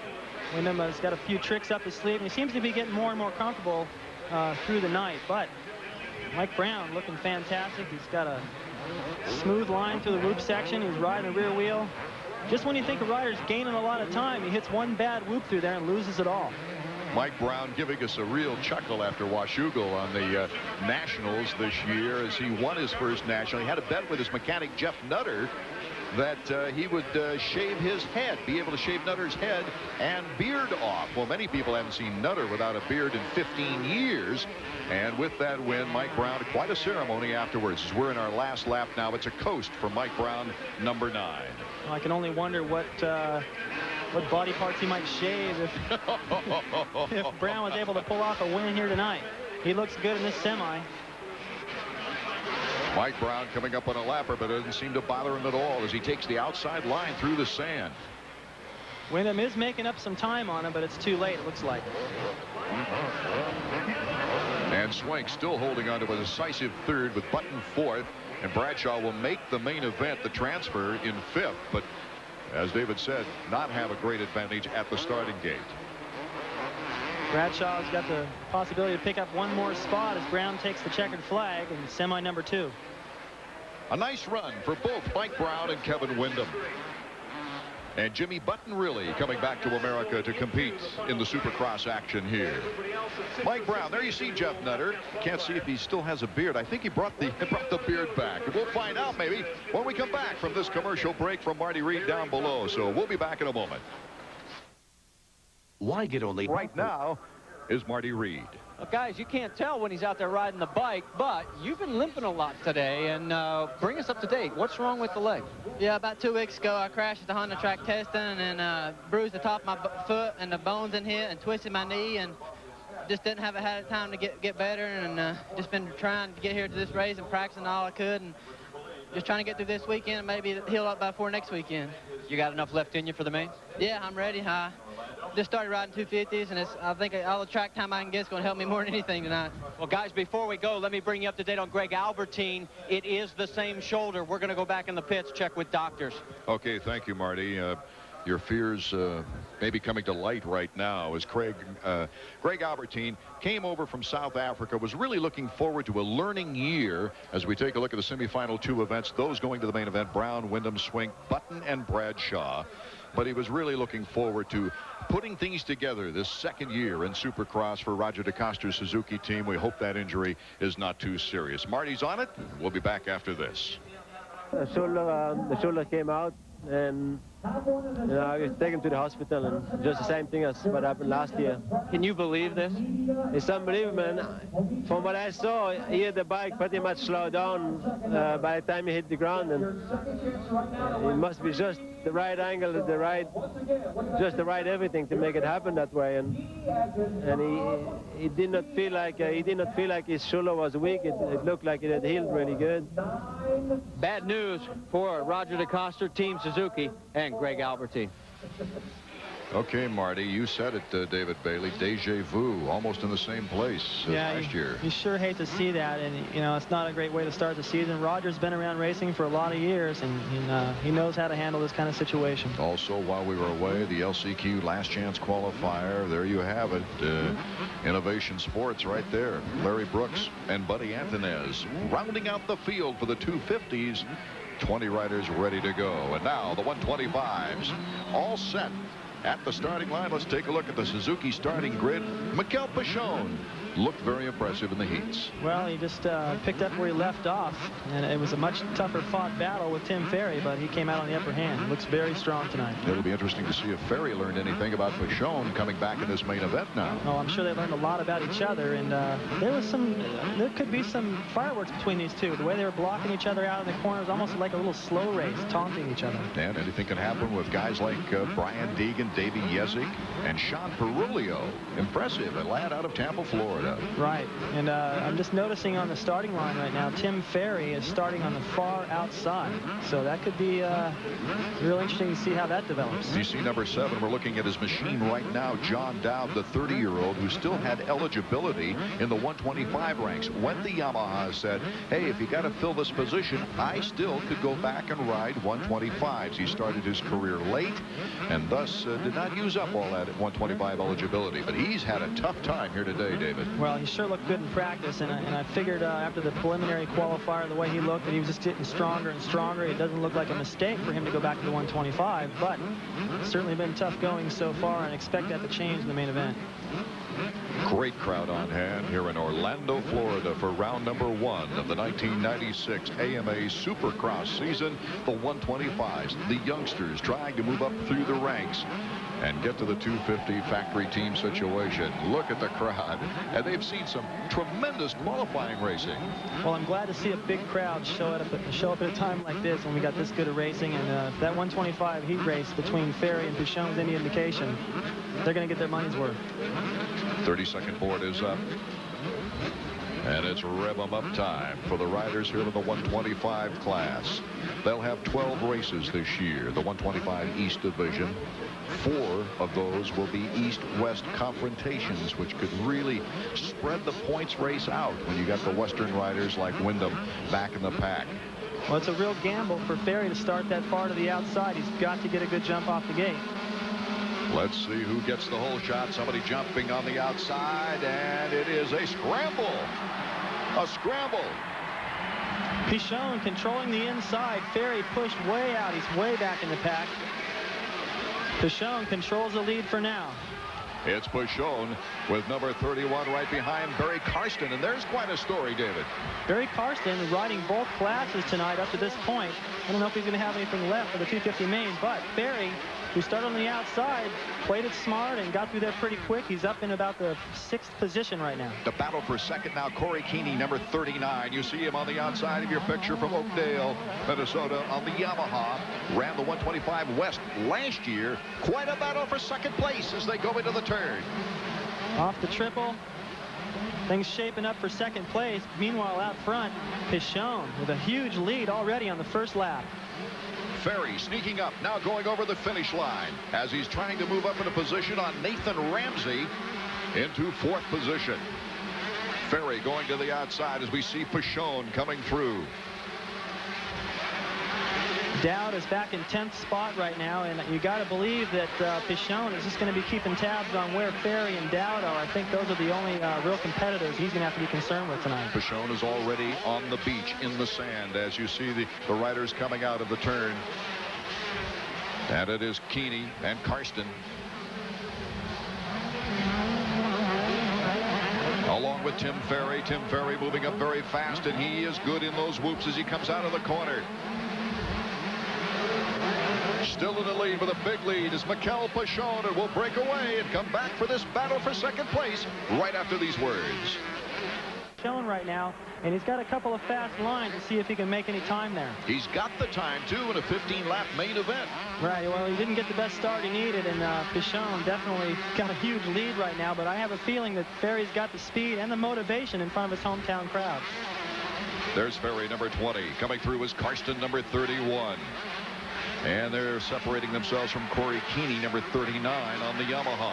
Windham has got a few tricks up his sleeve, and he seems to be getting more and more comfortable through the night. But Mike Brown looking fantastic. He's got a smooth line through the whoop section. He's riding the rear wheel. Just when you think a rider's gaining a lot of time, he hits one bad whoop through there and loses it all. Mike Brown giving us a real chuckle after Washougal on the Nationals this year as he won his first National. He had a bet with his mechanic Jeff Nutter that he would shave his head, be able to shave Nutter's head and beard off. Well, many people haven't seen Nutter without a beard in 15 years. And with that win, Mike Brown, quite a ceremony afterwards. As we're in our last lap now, it's a coast for Mike Brown, number 9. Well, I can only wonder what body parts he might shave if Brown was able to pull off a win here tonight. He looks good in this semi. Mike Brown coming up on a lapper, but it doesn't seem to bother him at all as he takes the outside line through the sand. Windham is making up some time on him, but it's too late, it looks like. And Swank still holding on to a decisive third with Button 4th, and Bradshaw will make the main event, the transfer, in 5th, but as David said, not have a great advantage at the starting gate. Bradshaw's got the possibility to pick up one more spot as Brown takes the checkered flag in semi number 2. A nice run for both Mike Brown and Kevin Windham. And Jimmy Button really coming back to America to compete in the Supercross action here. Mike Brown, there you see Jeff Nutter. Can't see if he still has a beard. I think he brought the beard back. We'll find out maybe when we come back from this commercial break from Marty Reed down below. So we'll be back in a moment. Why get only right now is Marty Reed. Well, guys, you can't tell when he's out there riding the bike, but you've been limping a lot today, and bring us up to date. What's wrong with the leg? Yeah, about 2 weeks ago, I crashed at the Honda track testing and bruised the top of my foot and the bones in here and twisted my knee, and just didn't have had time to get better, and just been trying to get here to this race and practicing all I could, and just trying to get through this weekend and maybe heal up before next weekend. You got enough left in you for the main? Yeah, I'm ready. I just started riding 250s, and I think all the track time I can get is going to help me more than anything tonight. Well, guys, before we go, let me bring you up to date on Greg Albertine. It is the same shoulder. We're going to go back in the pits, check with doctors. Okay, thank you, Marty. your fears maybe coming to light right now as Greg Albertine came over from South Africa, was really looking forward to a learning year as we take a look at the semifinal 2 events, those going to the main event, Brown, Wyndham, Swink, Button, and Bradshaw. But he was really looking forward to putting things together this second year in Supercross for Roger DeCoster's Suzuki team. We hope that injury is not too serious. Marty's on it. We'll be back after this. The shoulder came out, and I was taken to the hospital, and just the same thing as what happened last year. Can you believe this? It's unbelievable, man. From what I saw, he had the bike pretty much slow down by the time he hit the ground, and it must be just the right angle, just the right everything to make it happen that way. And he did not feel like his shoulder was weak. It looked like it had healed really good. Bad news for Roger DeCoster, Team Suzuki, and Greg Albertine. Okay, Marty, you said it, David Bailey. Deja vu, almost in the same place as last year. You sure hate to see that, and you know it's not a great way to start the season. Roger's been around racing for a lot of years, and he knows how to handle this kind of situation. Also, while we were away, the LCQ Last Chance Qualifier. There you have it. Innovation Sports right there. Larry Brooks and Buddy Antonez rounding out the field for the 250s. 20 riders ready to go, and now the 125s all set at the starting line. Let's take a look at the Suzuki starting grid. Mikel Pichon looked very impressive in the heats. Well, he just picked up where he left off, and it was a much tougher fought battle with Tim Ferry, but he came out on the upper hand. Looks very strong tonight. It'll be interesting to see if Ferry learned anything about Pichon coming back in this main event now. Oh, I'm sure they learned a lot about each other, and there could be some fireworks between these two. The way they were blocking each other out in the corners, almost like a little slow race, taunting each other. And anything can happen with guys like Brian Deegan, Davey Yezik, and Sean Perulio. Impressive, a lad out of Tampa, Florida. Right, and I'm just noticing on the starting line right now, Tim Ferry is starting on the far outside, so that could be real interesting to see how that develops. DC number 7, we're looking at his machine right now, John Dowd, the 30-year-old who still had eligibility in the 125 ranks. When the Yamaha said, hey, if you got to fill this position, I still could go back and ride 125s. He started his career late and thus did not use up all that 125 eligibility, but he's had a tough time here today, David. Well, he sure looked good in practice, and I figured after the preliminary qualifier, the way he looked, that he was just getting stronger and stronger. It doesn't look like a mistake for him to go back to the 125, but it's certainly been tough going so far, and expect that to change in the main event. Great crowd on hand here in Orlando, Florida for round number 1 of the 1996 AMA Supercross season. The 125s, the youngsters trying to move up through the ranks and get to the 250 factory team situation. Look at the crowd, and they've seen some tremendous qualifying racing. Well, I'm glad to see a big crowd show up at a time like this when we got this good a racing, and that 125 heat race between Ferry and Pichon's any indication, they're going to get their money's worth. 30-second board is up. And it's rev 'em up time for the riders here in the 125 class. They'll have 12 races this year, the 125 East Division. 4 of those will be East-West confrontations, which could really spread the points race out when you got the Western riders like Wyndham back in the pack. Well, it's a real gamble for Ferry to start that far to the outside. He's got to get a good jump off the gate. Let's see who gets the whole shot. Somebody jumping on the outside, and it is a scramble. A scramble. Pichon controlling the inside. Ferry pushed way out. He's way back in the pack. Pichon controls the lead for now. It's Pichon with number 31 right behind Barry Karsten, and there's quite a story, David. Barry Karsten riding both classes tonight up to this point. I don't know if he's going to have anything left for the 250 main, but Barry, who started on the outside, played it smart and got through there pretty quick. He's up in about the 6th position right now. The battle for second now, Corey Keeney, number 39. You see him on the outside of your picture from Oakdale, Minnesota, on the Yamaha. Ran the 125 West last year. Quite a battle for second place as they go into the turn. Off the triple. Things shaping up for second place. Meanwhile, out front, Pichon with a huge lead already on the first lap. Ferry sneaking up, now going over the finish line as he's trying to move up in a position on Nathan Ramsey into 4th position. Ferry going to the outside as we see Pichon coming through. Dowd is back in 10th spot right now, and you got to believe that Pichon is just going to be keeping tabs on where Ferry and Dowd are. I think those are the only real competitors he's going to have to be concerned with tonight. Pichon is already on the beach in the sand as you see the riders coming out of the turn. And it is Keeney and Karsten. Along with Tim Ferry. Tim Ferry moving up very fast, and he is good in those whoops as he comes out of the corner. Still in the lead with a big lead is Mikel Pichon, and will break away and come back for this battle for second place right after these words. Chilling right now, and he's got a couple of fast lines to see if he can make any time there. He's got the time too in a 15-lap main event. Right, well, he didn't get the best start he needed, and Pichon definitely got a huge lead right now, but I have a feeling that Ferry's got the speed and the motivation in front of his hometown crowd. There's Ferry, number 20. Coming through is Karsten, number 31. And they're separating themselves from Corey Keeney, number 39 on the Yamaha.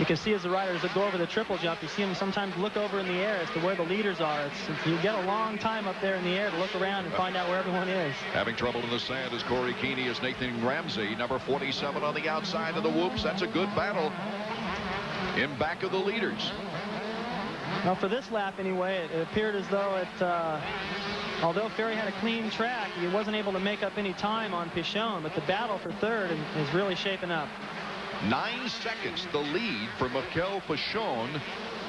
You can see as the riders go over the triple jump, you see them sometimes look over in the air as to where the leaders are. You get a long time up there in the air to look around and find out where everyone is. Having trouble in the sand is Corey Keeney, is Nathan Ramsey, number 47 on the outside of the whoops. That's a good battle in back of the leaders. Well, for this lap anyway, it appeared as though although Ferry had a clean track, he wasn't able to make up any time on Pichon, but the battle for third is really shaping up. 9 seconds the lead for Mikel Pichon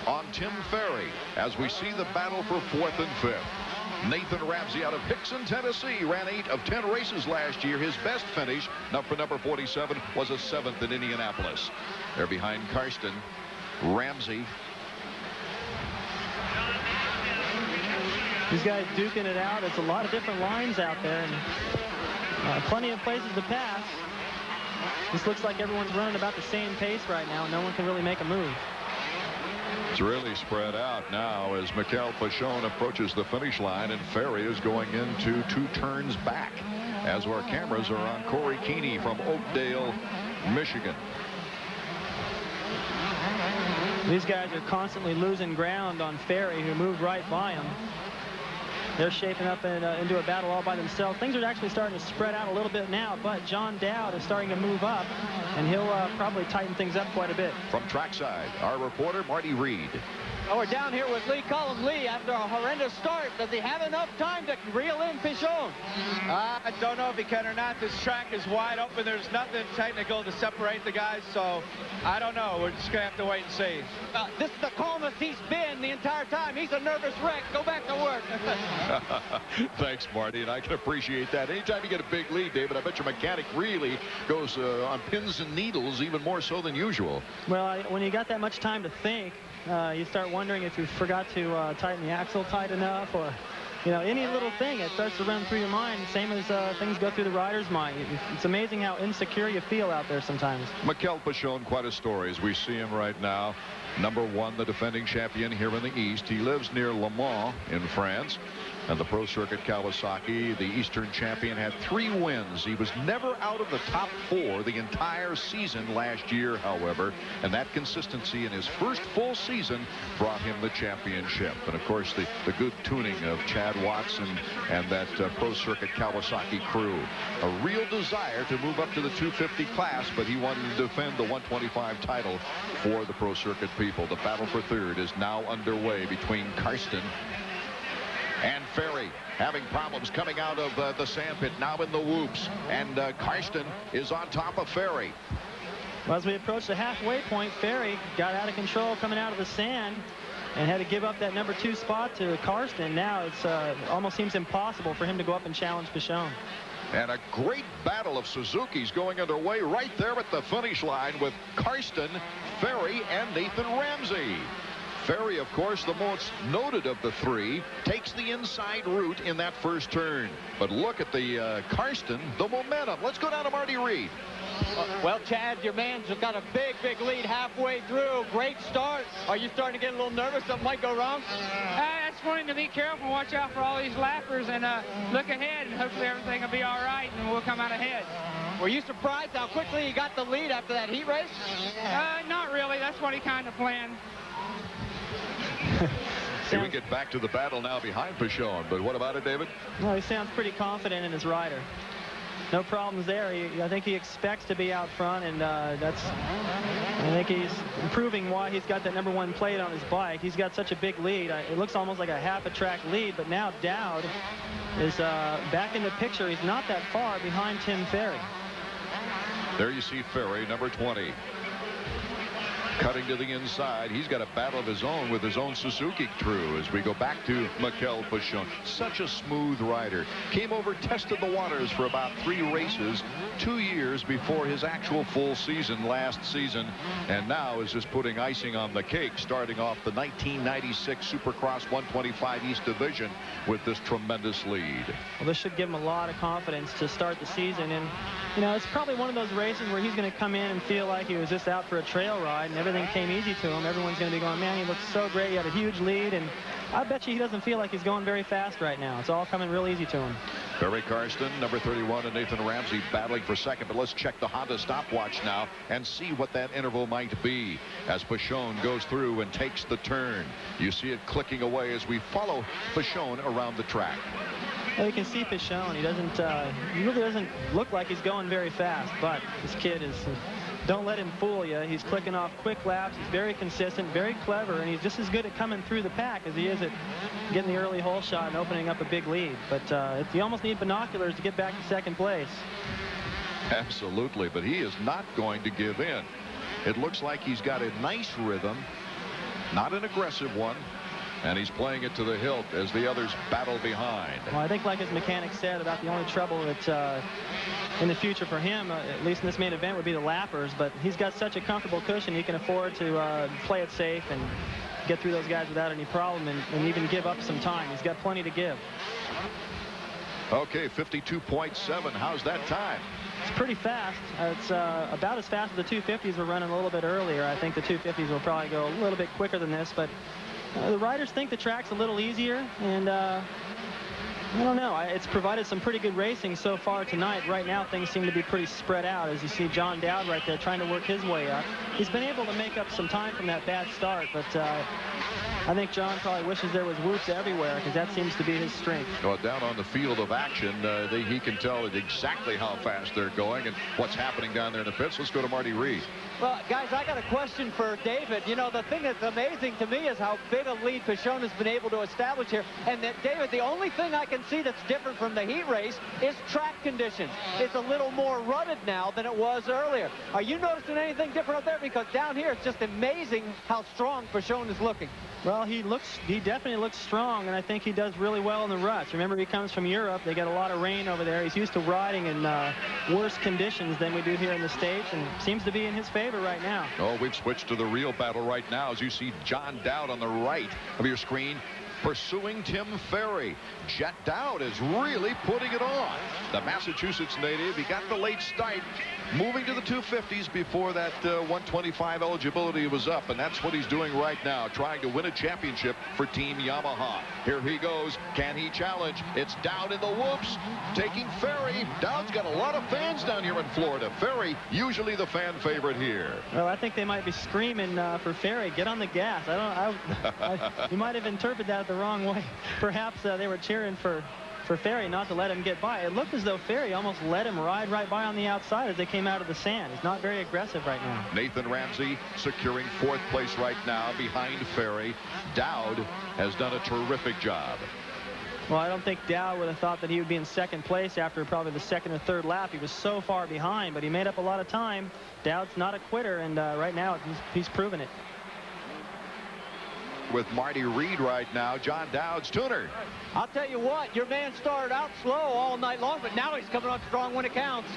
on Tim Ferry as we see the battle for 4th and 5th. Nathan Ramsey out of Hickson, Tennessee, ran 8 of 10 races last year. His best finish, for number 47, was a 7th in Indianapolis. They're behind Karsten. Ramsey. These guys duking it out. It's a lot of different lines out there, and plenty of places to pass. This looks like everyone's running about the same pace right now. No one can really make a move. It's really spread out now as Mikel Pichon approaches the finish line, and Ferry is going into 2 turns back as our cameras are on Corey Keeney from Oakdale, Michigan. These guys are constantly losing ground on Ferry, who moved right by him. They're shaping up into a battle all by themselves. Things are actually starting to spread out a little bit now, but John Dowd is starting to move up, and he'll probably tighten things up quite a bit. From trackside, our reporter, Marty Reed. Well, we're down here with Lee Collin. Lee, after a horrendous start, does he have enough time to reel in Pichon? I don't know if he can or not. This track is wide open. There's nothing technical to separate the guys, so I don't know. We're just going to have to wait and see. This is the calmest he's been the entire time. He's a nervous wreck. Go back to work. Thanks, Marty, and I can appreciate that. Anytime you get a big lead, David, I bet your mechanic really goes on pins and needles, even more so than usual. Well, when you got that much time to think, you start wondering if you forgot to tighten the axle tight enough, or any little thing. It starts to run through your mind, same as things go through the rider's mind. It's amazing how insecure you feel out there sometimes. Mikel Pichon, quite a story as we see him right now. Number 1, the defending champion here in the East. He lives near Le Mans in France. And the Pro Circuit Kawasaki, the Eastern champion, had 3 wins. He was never out of the top 4 the entire season last year, however, and that consistency in his first full season brought him the championship. And of course, the good tuning of Chad Watson and that Pro Circuit Kawasaki crew. A real desire to move up to the 250 class, but he wanted to defend the 125 title for the Pro Circuit people. The battle for third is now underway between Karsten and Ferry, having problems coming out of the sandpit, now in the whoops, and Karsten is on top of Ferry. Well, as we approach the halfway point, Ferry got out of control coming out of the sand and had to give up that number 2 spot to Karsten. Now it's almost seems impossible for him to go up and challenge Pichon. And a great battle of Suzuki's going underway right there at the finish line with Karsten, Ferry, and Nathan Ramsey. Ferry, of course, the most noted of the 3, takes the inside route in that first turn. But look at the Karsten, the momentum. Let's go down to Marty Reed. Well, Chad, your man's got a big lead halfway through. Great start. Are you starting to get a little nervous? Something might go wrong? I just wanted to be careful and watch out for all these lappers and look ahead, and hopefully everything will be all right and we'll come out ahead. Were you surprised how quickly he got the lead after that heat race? Not really. That's what he kind of planned. Here we get back to the battle now behind Pichon. But what about it, David? Well, he sounds pretty confident in his rider. No problems there. I think he expects to be out front, and I think he's improving why he's got that #1 plate on his bike. He's got such a big lead. It looks almost like a half a track lead, but now Dowd is back in the picture. He's not that far behind Tim Ferry. There you see Ferry, number 20. Cutting to the inside. He's got a battle of his own with his own Suzuki crew as we go back to Mikel Pichon. Such a smooth rider. Came over, tested the waters for about 3 races, 2 years before his actual full season last season, and now is just putting icing on the cake, starting off the 1996 Supercross 125 East Division with this tremendous lead. Well, this should give him a lot of confidence to start the season, and you know, it's probably one of those races where he's going to come in and feel like he was just out for a trail ride and everything came easy to him. Everyone's going to be going, man, he looks so great. He had a huge lead, and I bet you he doesn't feel like he's going very fast right now. It's all coming real easy to him. Barry Karsten, number 31, and Nathan Ramsey battling for second. But let's check the Honda stopwatch now and see what that interval might be as Pichon goes through and takes the turn. You see it clicking away as we follow Pichon around the track. Well, you can see Pichon. He really doesn't look like he's going very fast, but this kid is, don't let him fool you. He's clicking off quick laps. He's very consistent, very clever, and he's just as good at coming through the pack as he is at getting the early hole shot and opening up a big lead. But you almost need binoculars to get back to second place. Absolutely, but he is not going to give in. It looks like he's got a nice rhythm, not an aggressive one. And he's playing it to the hilt as the others battle behind. Well, I think like his mechanic said, about the only trouble that in the future for him, at least in this main event, would be the lappers. But he's got such a comfortable cushion, he can afford to play it safe and get through those guys without any problem and even give up some time. He's got plenty to give. Okay, 52.7. How's that time? It's pretty fast. It's about as fast as the 250s were running a little bit earlier. I think the 250s will probably go a little bit quicker than this, but the riders think the track's a little easier, and I don't know. It's provided some pretty good racing so far tonight. Right now, things seem to be pretty spread out, as you see John Dowd right there trying to work his way up. He's been able to make up some time from that bad start, but I think John probably wishes there was whoops everywhere, because that seems to be his strength. Well, down on the field of action, he can tell exactly how fast they're going and what's happening down there in the pits. Let's go to Marty Reed. Well, guys, I got a question for David. You know, the thing that's amazing to me is how big a lead Pichon has been able to establish here. And that, David, the only thing I can see that's different from the heat race is track conditions. It's a little more rutted now than it was earlier. Are you noticing anything different up there? Because down here, it's just amazing how strong Pichon is looking. Well, he definitely looks strong, and I think he does really well in the ruts. Remember, he comes from Europe. They get a lot of rain over there. He's used to riding in worse conditions than we do here in the States, and seems to be in his favor right now. Oh, we've switched to the real battle right now as you see John Dowd on the right of your screen pursuing Tim Ferry. Jet Dowd is really putting it on. The Massachusetts native, he got the late start, moving to the 250s before that 125 eligibility was up, and that's what he's doing right now, trying to win a championship for Team Yamaha. Here he goes. Can he challenge? It's Dowd in the whoops, taking Ferry. Dowd's got a lot of fans down here in Florida. Ferry, usually the fan favorite here. Well, I think they might be screaming for Ferry. Get on the gas. You might have interpreted that the wrong way. Perhaps they were cheering for Ferry not to let him get by. It looked as though Ferry almost let him ride right by on the outside as they came out of the sand. He's not very aggressive right now. Nathan Ramsey securing 4th place right now behind Ferry. Dowd has done a terrific job. Well, I don't think Dowd would have thought that he would be in 2nd place after probably the 2nd or 3rd lap. He was so far behind, but he made up a lot of time. Dowd's not a quitter, and right now he's proven it. With Marty Reed right now, John Dowd's tuner. I'll tell you what, your man started out slow all night long, but now he's coming on strong when it counts.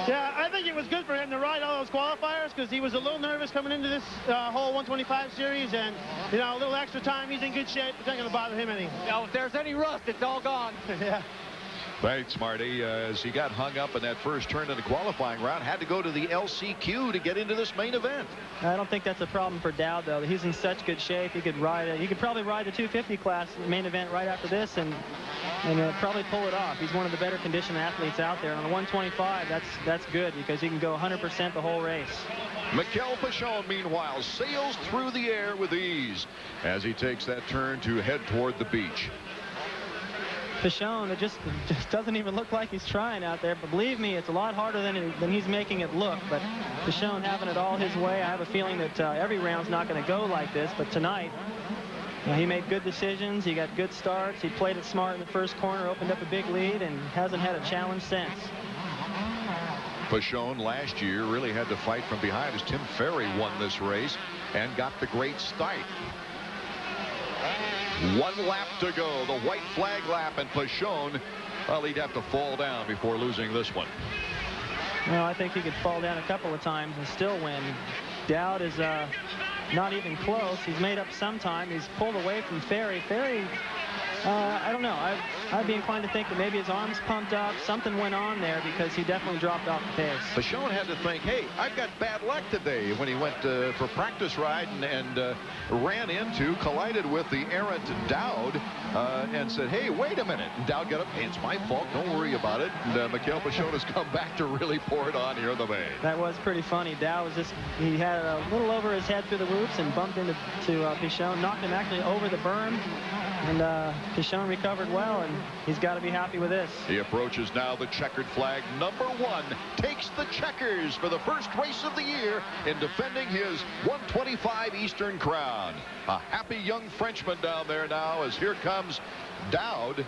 Yeah, I think it was good for him to ride all those qualifiers because he was a little nervous coming into this whole 125 series, and you know, a little extra time, he's in good shape. It's not going to bother him any. You know, if there's any rust, it's all gone. Yeah. Thanks, Marty. As he got hung up in that first turn in the qualifying round, had to go to the LCQ to get into this main event. I don't think that's a problem for Dowd, though. He's in such good shape. He could ride it. He could probably ride the 250 class main event right after this and probably pull it off. He's one of the better conditioned athletes out there. On the 125, that's good because he can go 100% the whole race. Mikel Pichon, meanwhile, sails through the air with ease as he takes that turn to head toward the beach. Pichon, it just doesn't even look like he's trying out there. But believe me, it's a lot harder than he's making it look. But Pichon having it all his way. I have a feeling that every round's not going to go like this. But tonight, he made good decisions. He got good starts. He played it smart in the first corner, opened up a big lead, and hasn't had a challenge since. Pichon last year really had to fight from behind as Tim Ferry won this race and got the great start. 1 lap to go, the white flag lap, and Pichon, well, he'd have to fall down before losing this one. No, I think he could fall down a couple of times and still win. Dowd is not even close. He's made up some time. He's pulled away from Ferry. Ferry, I don't know. I'd be inclined to think that maybe his arms pumped up. Something went on there because he definitely dropped off the pace. Pichon had to think, hey, I've got bad luck today when he went for practice ride and collided with the errant Dowd and said, hey, wait a minute. And Dowd got up, hey, it's my fault. Don't worry about it. And Mikel Pichon has come back to really pour it on here in the main. That was pretty funny. Dowd was he had a little over his head through the whoops and bumped into Pichon, knocked him actually over the berm. And Pichon recovered well, and he's got to be happy with this. He approaches now the checkered flag. Number 1 takes the checkers for the first race of the year in defending his 125 Eastern crown. A happy young Frenchman down there now as here comes Dowd.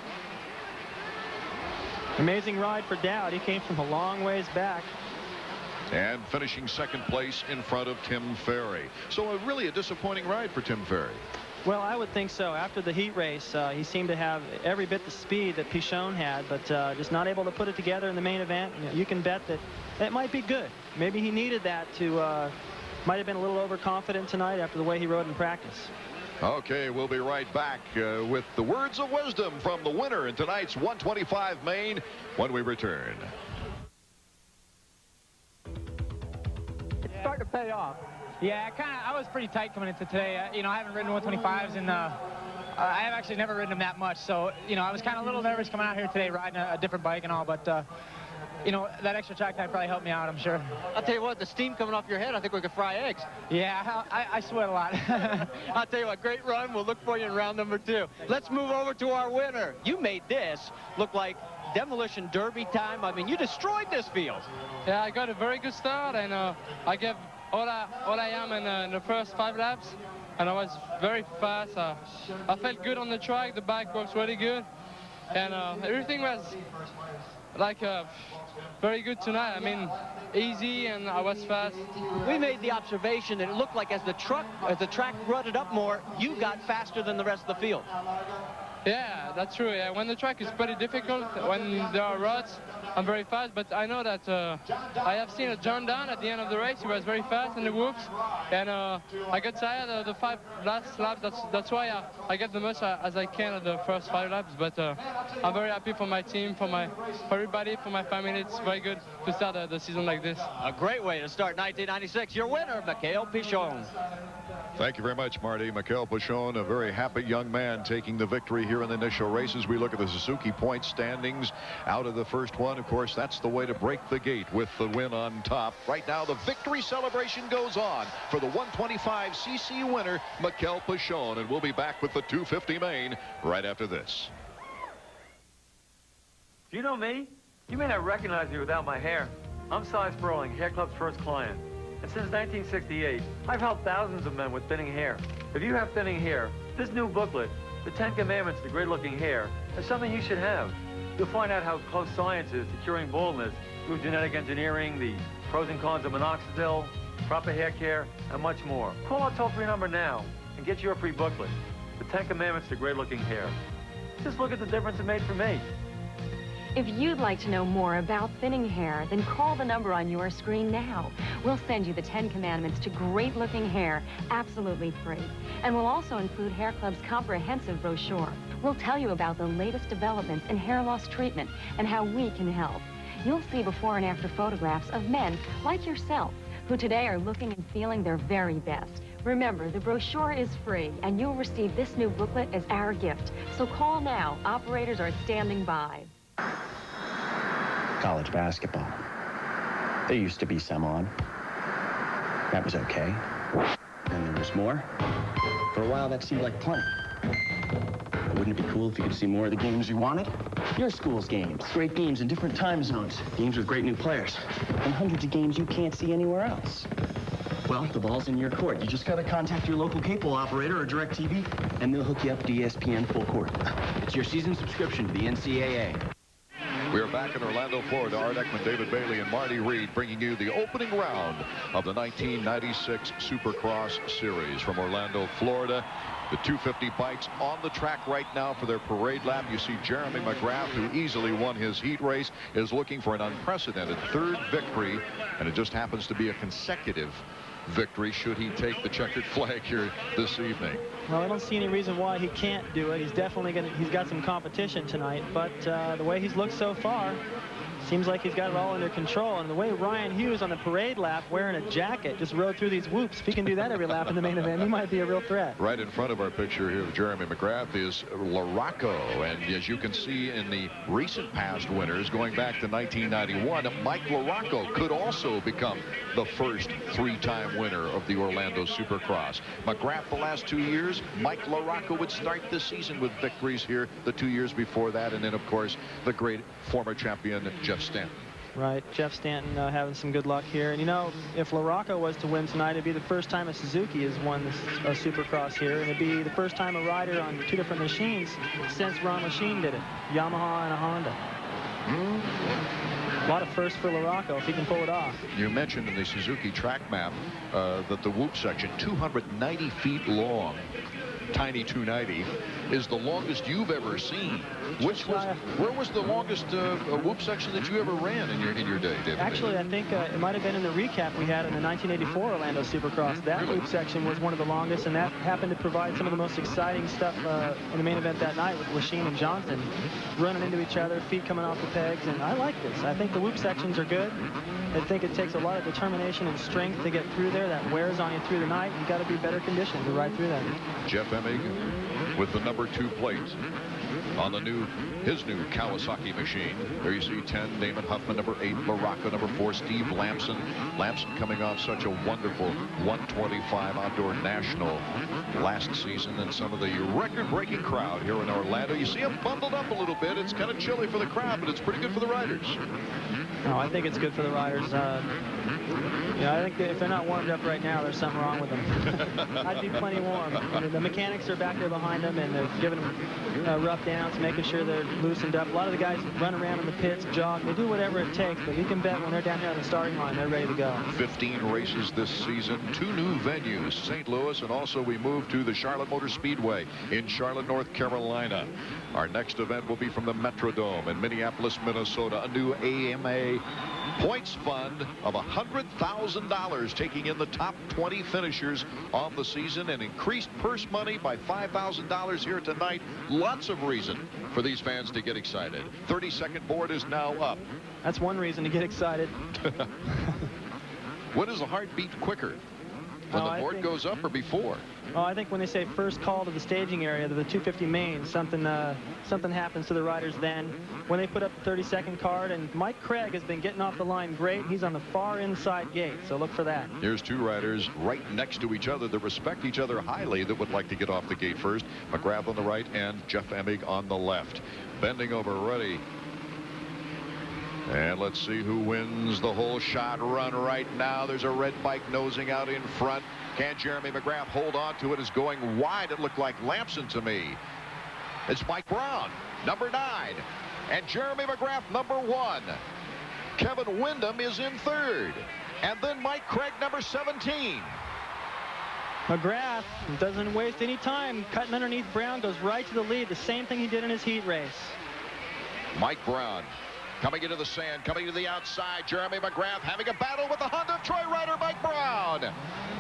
Amazing ride for Dowd. He came from a long ways back. And finishing second place in front of Tim Ferry. So really a disappointing ride for Tim Ferry. Well, I would think so. After the heat race, he seemed to have every bit the speed that Pichon had, but just not able to put it together in the main event. You can bet that it might be good. Maybe he needed that to, might have been a little overconfident tonight after the way he rode in practice. Okay, we'll be right back with the words of wisdom from the winner in tonight's 125 main when we return. It's starting to pay off. Yeah, I was pretty tight coming into today. I haven't ridden 125s, and I have actually never ridden them that much. So, I was kind of a little nervous coming out here today riding a different bike and all, but, that extra track time probably helped me out, I'm sure. I'll tell you what, the steam coming off your head, I think we could fry eggs. Yeah, I sweat a lot. I'll tell you what, great run. We'll look for you in round number 2. Let's move over to our winner. You made this look like demolition derby time. I mean, you destroyed this field. Yeah, I got a very good start, and I gave all I am in the first 5 laps, and I was very fast. I felt good on the track. The bike works really good, and everything was like very good tonight. I mean, easy, and I was fast. We made the observation that it looked like as the track rutted up more, you got faster than the rest of the field. Yeah, that's true. Yeah, when the track is pretty difficult, when there are ruts, I'm very fast, but I know that I have seen a John Down at the end of the race. He was very fast in the whoops, and I got tired of the 5 last laps. That's why I get the most as I can at the first 5 laps, but I'm very happy for my team, for everybody, for my family. It's very good to start the season like this. A great way to start 1996. Your winner, Mikel Pichon. Thank you very much, Marty. Mikel Pichon, a very happy young man, taking the victory here in the initial races. We look at the Suzuki point standings out of the first one. Of course, that's the way to break the gate with the win on top. Right now, the victory celebration goes on for the 125cc winner, Mikel Pichon. And we'll be back with the 250 main right after this. Do you know me? You may not recognize me without my hair. I'm Cy Sperling, Hair Club's first client. And since 1968, I've helped thousands of men with thinning hair. If you have thinning hair, this new booklet, The 10 Commandments to Great-Looking Hair, is something you should have. You'll find out how close science is to curing baldness through genetic engineering, the pros and cons of minoxidil, proper hair care, and much more. Call our toll-free number now and get your free booklet, The 10 Commandments to Great-Looking Hair. Just look at the difference it made for me. If you'd like to know more about thinning hair, then call the number on your screen now. We'll send you the 10 Commandments to great-looking hair, absolutely free. And we'll also include Hair Club's comprehensive brochure. We'll tell you about the latest developments in hair loss treatment and how we can help. You'll see before and after photographs of men like yourself who today are looking and feeling their very best. Remember, the brochure is free, and you'll receive this new booklet as our gift. So call now. Operators are standing by. College basketball. There used to be some on. That was okay. And there was more. For a while, that seemed like plenty. But wouldn't it be cool if you could see more of the games you wanted? Your school's games. Great games in different time zones. Games with great new players. And hundreds of games you can't see anywhere else. Well, the ball's in your court. You just gotta contact your local cable operator or DirecTV, and they'll hook you up to ESPN Full Court. It's your season subscription to the NCAA. We are back in Orlando, Florida. Art Ekman, David Bailey, and Marty Reed bringing you the opening round of the 1996 Supercross Series from Orlando, Florida. The 250 bikes on the track right now for their parade lap. You see Jeremy McGrath, who easily won his heat race, is looking for an unprecedented third victory, and it just happens to be a consecutive victory should he take the checkered flag here this evening. Well, I don't see any reason why he can't do it. He's definitely he's got some competition tonight, but the way he's looked so far, seems like he's got it all under control. And the way Ryan Hughes on the parade lap wearing a jacket just rode through these whoops, if he can do that every lap in the main event, he might be a real threat. Right in front of our picture here of Jeremy McGrath is LaRocco. And as you can see in the recent past winners, going back to 1991, Mike LaRocco could also become the first three-time winner of the Orlando Supercross. McGrath the last 2 years, Mike LaRocco would start this season with victories here the 2 years before that. And then, of course, the great former champion, Jeff Stanton. Right, Jeff Stanton having some good luck here. And, you know, if LaRocco was to win tonight, it'd be the first time a Suzuki has won a Supercross here. And it'd be the first time a rider on two different machines since Ron Lechien did it, Yamaha and a Honda. A lot of firsts for LaRocco if he can pull it off. You mentioned in the Suzuki track map that the whoop section, 290 feet long, tiny 290, is the longest you've ever seen. Where was the longest whoop section that you ever ran in your day, David? Actually, I think it might have been in the recap we had in the 1984 Orlando Supercross. That whoop section was one of the longest, and that happened to provide some of the most exciting stuff in the main event that night with Lechien and Johnson running into each other, feet coming off the pegs, and I like this. I think the whoop sections are good. I think it takes a lot of determination and strength to get through there. That wears on you through the night. You've got to be better conditioned to ride through that. Jeff Emig with the number 2 plate on his new Kawasaki machine. There you see 10, Damon Huffman, number 8, LaRocco, number 4, Steve Lamson. Lamson coming off such a wonderful 125 outdoor national last season, and some of the record-breaking crowd here in Orlando. You see them bundled up a little bit. It's kind of chilly for the crowd, but it's pretty good for the riders. No, I think it's good for the riders. Yeah, I think if they're not warmed up right now, there's something wrong with them. I'd be plenty warm. The mechanics are back there behind them, and they're giving them rough downs, making sure they're loosened up. A lot of the guys run around in the pits, jog. They do whatever it takes, but you can bet when they're down here on the starting line, they're ready to go. 15 races this season, 2 new venues, St. Louis, and also we move to the Charlotte Motor Speedway in Charlotte, North Carolina. Our next event will be from the Metrodome in Minneapolis, Minnesota, a new AMA points fund of $100,000, taking in the top 20 finishers of the season, and increased purse money by $5,000 here tonight. Lots of reason for these fans to get excited. 30-second board is now up. That's one reason to get excited. When is the heart beat quicker? When the board goes up or before? Oh, I think when they say first call to the staging area, to the 250 main, something happens to the riders then. When they put up the 30-second card, and Mike Craig has been getting off the line great. He's on the far inside gate, so look for that. Here's 2 riders right next to each other that respect each other highly that would like to get off the gate first. McGrath on the right and Jeff Emig on the left. Bending over, ready. And let's see who wins the whole shot run right now. There's a red bike nosing out in front. Can Jeremy McGrath hold on to it? It's going wide. It looked like Lamson to me. It's Mike Brown, number 9. And Jeremy McGrath, number 1. Kevin Windham is in 3rd. And then Mike Craig, number 17. McGrath doesn't waste any time cutting underneath Brown, goes right to the lead. The same thing he did in his heat race. Mike Brown coming into the sand, coming to the outside. Jeremy McGrath having a battle with the Honda of Troy rider, Mike Brown.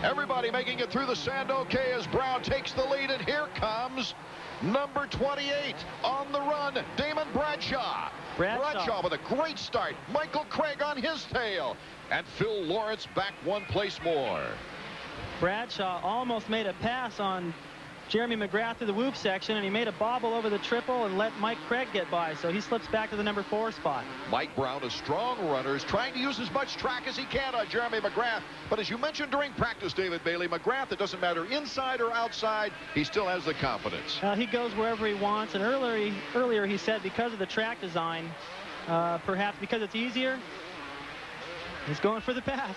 Everybody making it through the sand okay as Brown takes the lead, and here comes number 28 on the run, Damon Bradshaw. Bradshaw with a great start. Michael Craig on his tail. And Phil Lawrence back one place more. Bradshaw almost made a pass on Jeremy McGrath through the whoop section, and he made a bobble over the triple and let Mike Craig get by, so he slips back to the number 4 spot. Mike Brown, a strong runner, is trying to use as much track as he can on Jeremy McGrath. But as you mentioned during practice, David Bailey, McGrath, it doesn't matter inside or outside, he still has the confidence. He goes wherever he wants, and earlier he said because of the track design, perhaps because it's easier, he's going for the pass.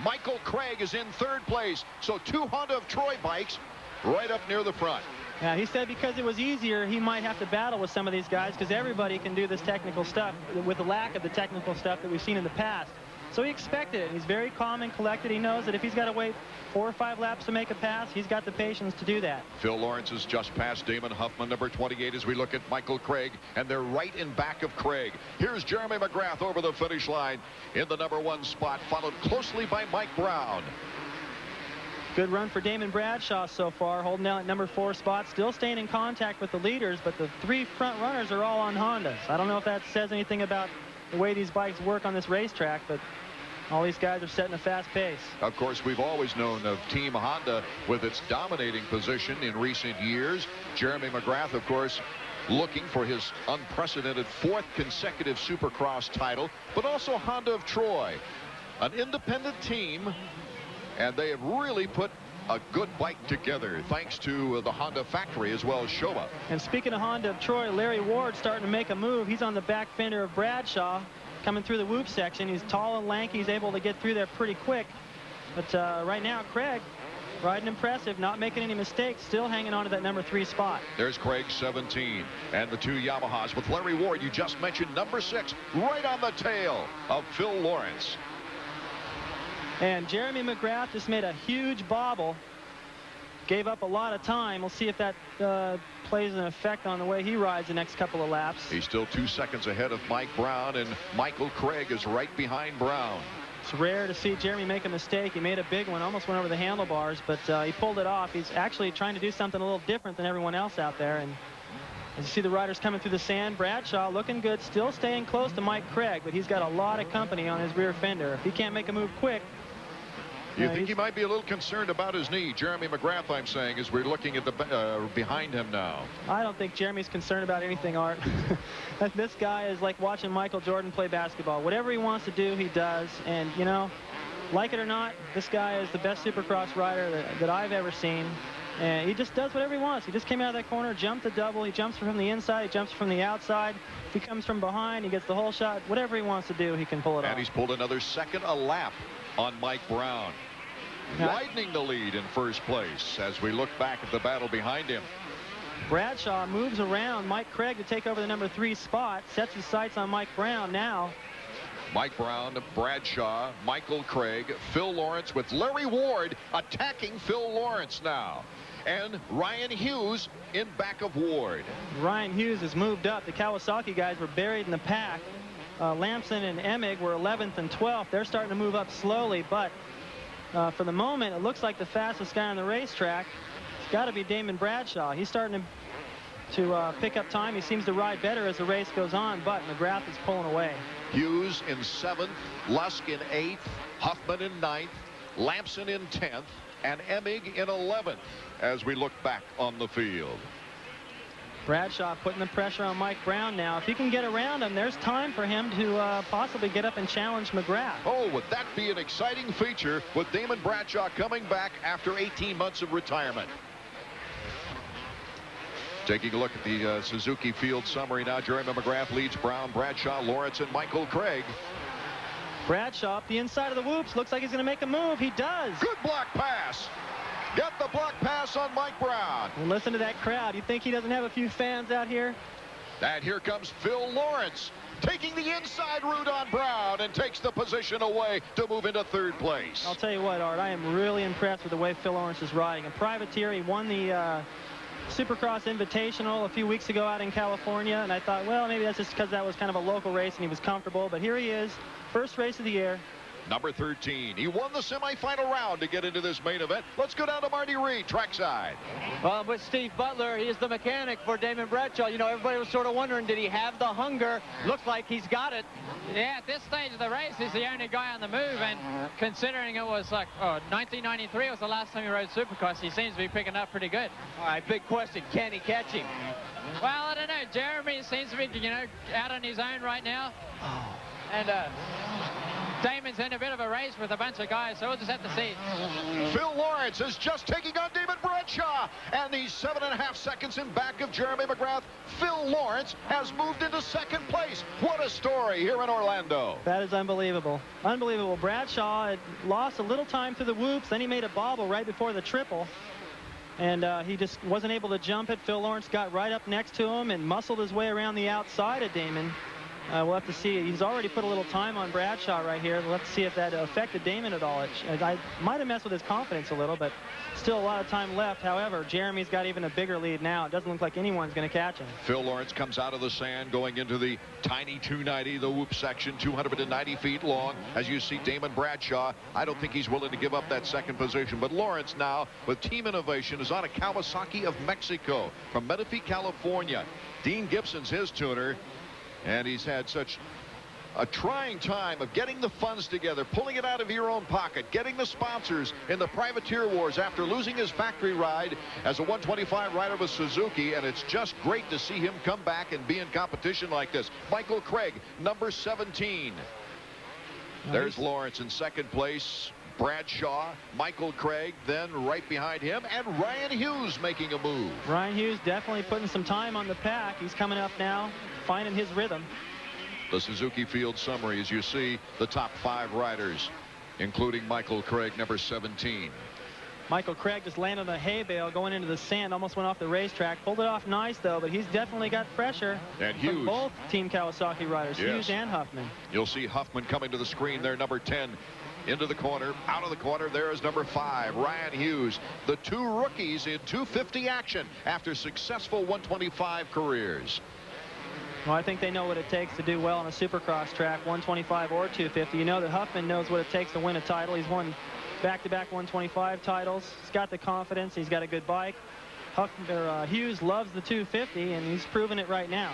Michael Craig is in 3rd place, so 2 Honda of Troy bikes right up near the front. Yeah, he said because it was easier, he might have to battle with some of these guys because everybody can do this technical stuff with the lack of the technical stuff that we've seen in the past. So he expected it. He's very calm and collected. He knows that if he's got to wait 4 or 5 laps to make a pass, he's got the patience to do that. Phil Lawrence is just past Damon Huffman, number 28, as we look at Michael Craig, and they're right in back of Craig. Here's Jeremy McGrath over the finish line in the number 1 spot, followed closely by Mike Brown. Good run for Damon Bradshaw so far, holding down at number 4 spot, still staying in contact with the leaders, but the 3 front runners are all on Hondas. I don't know if that says anything about the way these bikes work on this racetrack, but all these guys are setting a fast pace. Of course, we've always known of Team Honda with its dominating position in recent years. Jeremy McGrath, of course, looking for his unprecedented 4th consecutive Supercross title, but also Honda of Troy, an independent team, and they have really put a good bike together thanks to the Honda factory as well as Showa. And speaking of Honda of Troy, Larry Ward starting to make a move. He's on the back fender of Bradshaw coming through the whoop section. He's tall and lanky. He's able to get through there pretty quick. But right now, Craig riding impressive, not making any mistakes, still hanging on to that number 3 spot. There's Craig, 17, and the 2 Yamahas with Larry Ward, you just mentioned, number 6, right on the tail of Phil Lawrence. And Jeremy McGrath just made a huge bobble. Gave up a lot of time. We'll see if that plays an effect on the way he rides the next couple of laps. He's still 2 seconds ahead of Mike Brown, and Michael Craig is right behind Brown. It's rare to see Jeremy make a mistake. He made a big one, almost went over the handlebars, but he pulled it off. He's actually trying to do something a little different than everyone else out there. And as you see the riders coming through the sand, Bradshaw looking good, still staying close to Mike Craig, but he's got a lot of company on his rear fender. If he can't make a move quick, you think he might be a little concerned about his knee? Jeremy McGrath, I'm saying, as we're looking at the behind him now. I don't think Jeremy's concerned about anything, Art. This guy is like watching Michael Jordan play basketball. Whatever he wants to do, he does. And, you know, like it or not, this guy is the best Supercross rider that I've ever seen. And he just does whatever he wants. He just came out of that corner, jumped the double. He jumps from the inside. He jumps from the outside. If he comes from behind, he gets the whole shot. Whatever he wants to do, he can pull it off. And he's pulled another second a lap on Mike Brown, widening the lead in first place as we look back at the battle behind him. Bradshaw moves around Mike Craig to take over the number 3 spot, sets his sights on Mike Brown now. Mike Brown, Bradshaw, Michael Craig, Phil Lawrence with Larry Ward attacking Phil Lawrence now. And Ryan Hughes in back of Ward. Ryan Hughes has moved up. The Kawasaki guys were buried in the pack. Lamson and Emig were 11th and 12th. They're starting to move up slowly, but for the moment, it looks like the fastest guy on the racetrack. It's got to be Damon Bradshaw. He's starting to pick up time. He seems to ride better as the race goes on, but McGrath is pulling away. Hughes in 7th, Lusk in 8th, Huffman in 9th, Lamson in 10th, and Emig in 11th as we look back on the field. Bradshaw putting the pressure on Mike Brown now. If he can get around him, there's time for him to possibly get up and challenge McGrath. Oh, would that be an exciting feature with Damon Bradshaw coming back after 18 months of retirement. Taking a look at the Suzuki field summary now. Jeremy McGrath leads Brown, Bradshaw, Lawrence, and Michael Craig. Bradshaw up the inside of the whoops. Looks like he's going to make a move. He does. Good block pass. Get the block pass on Mike Brown. And listen to that crowd. You think he doesn't have a few fans out here? And here comes Phil Lawrence taking the inside route on Brown and takes the position away to move into 3rd place. I'll tell you what, Art, I am really impressed with the way Phil Lawrence is riding. A privateer, he won the Supercross Invitational a few weeks ago out in California, and I thought, well, maybe that's just because that was kind of a local race and he was comfortable. But here he is, first race of the year. Number 13. He won the semifinal round to get into this main event. Let's go down to Marty Reed, trackside. Well, with Steve Butler, he is the mechanic for Damon Bradshaw. You know, everybody was sort of wondering, did he have the hunger? Looks like he's got it. Yeah, at this stage of the race, he's the only guy on the move, and considering it was like 1993 was the last time he rode Supercross, he seems to be picking up pretty good. All right, big question, can he catch him? Well, I don't know. Jeremy seems to be, you know, out on his own right now. And Damon's in a bit of a race with a bunch of guys, so we'll just have to see. Phil Lawrence is just taking on Damon Bradshaw, and he's 7.5 seconds in back of Jeremy McGrath. Phil Lawrence has moved into second place. What a story here in Orlando. That is unbelievable. Unbelievable. Bradshaw had lost a little time through the whoops, then he made a bobble right before the triple. And he just wasn't able to jump it. Phil Lawrence got right up next to him and muscled his way around the outside of Damon. We'll have to see. He's already put a little time on Bradshaw right here. We'll have to see if that affected Damon at all. I might have messed with his confidence a little, but still a lot of time left. However, Jeremy's got even a bigger lead now. It doesn't look like anyone's going to catch him. Phil Lawrence comes out of the sand going into the tiny 290, the whoop section, 290 feet long. As you see Damon Bradshaw, I don't think he's willing to give up that second position. But Lawrence now, with Team Innovation, is on a Kawasaki of Mexico from Menifee, California. Dean Gibson's his tuner. And he's had such a trying time of getting the funds together, pulling it out of your own pocket, getting the sponsors in the privateer wars after losing his factory ride as a 125 rider with Suzuki. And it's just great to see him come back and be in competition like this. Michael Craig, number 17. There's Lawrence in second place. Bradshaw, Michael Craig, then right behind him, and Ryan Hughes making a move. Ryan Hughes definitely putting some time on the pack. He's coming up now, finding his rhythm. The Suzuki field summary, as you see, the top 5 riders, including Michael Craig, number 17. Michael Craig just landed on a hay bale going into the sand, almost went off the racetrack. Pulled it off nice, though, but he's definitely got pressure and from both Team Kawasaki riders, yes. Hughes and Huffman. You'll see Huffman coming to the screen there, number 10. Into the corner, out of the corner, there is number 5, Ryan Hughes. The 2 rookies in 250 action after successful 125 careers. Well, I think they know what it takes to do well on a Supercross track, 125 or 250. You know that Huffman knows what it takes to win a title. He's won back-to-back 125 titles. He's got the confidence. He's got a good bike. Hughes loves the 250, and he's proven it right now.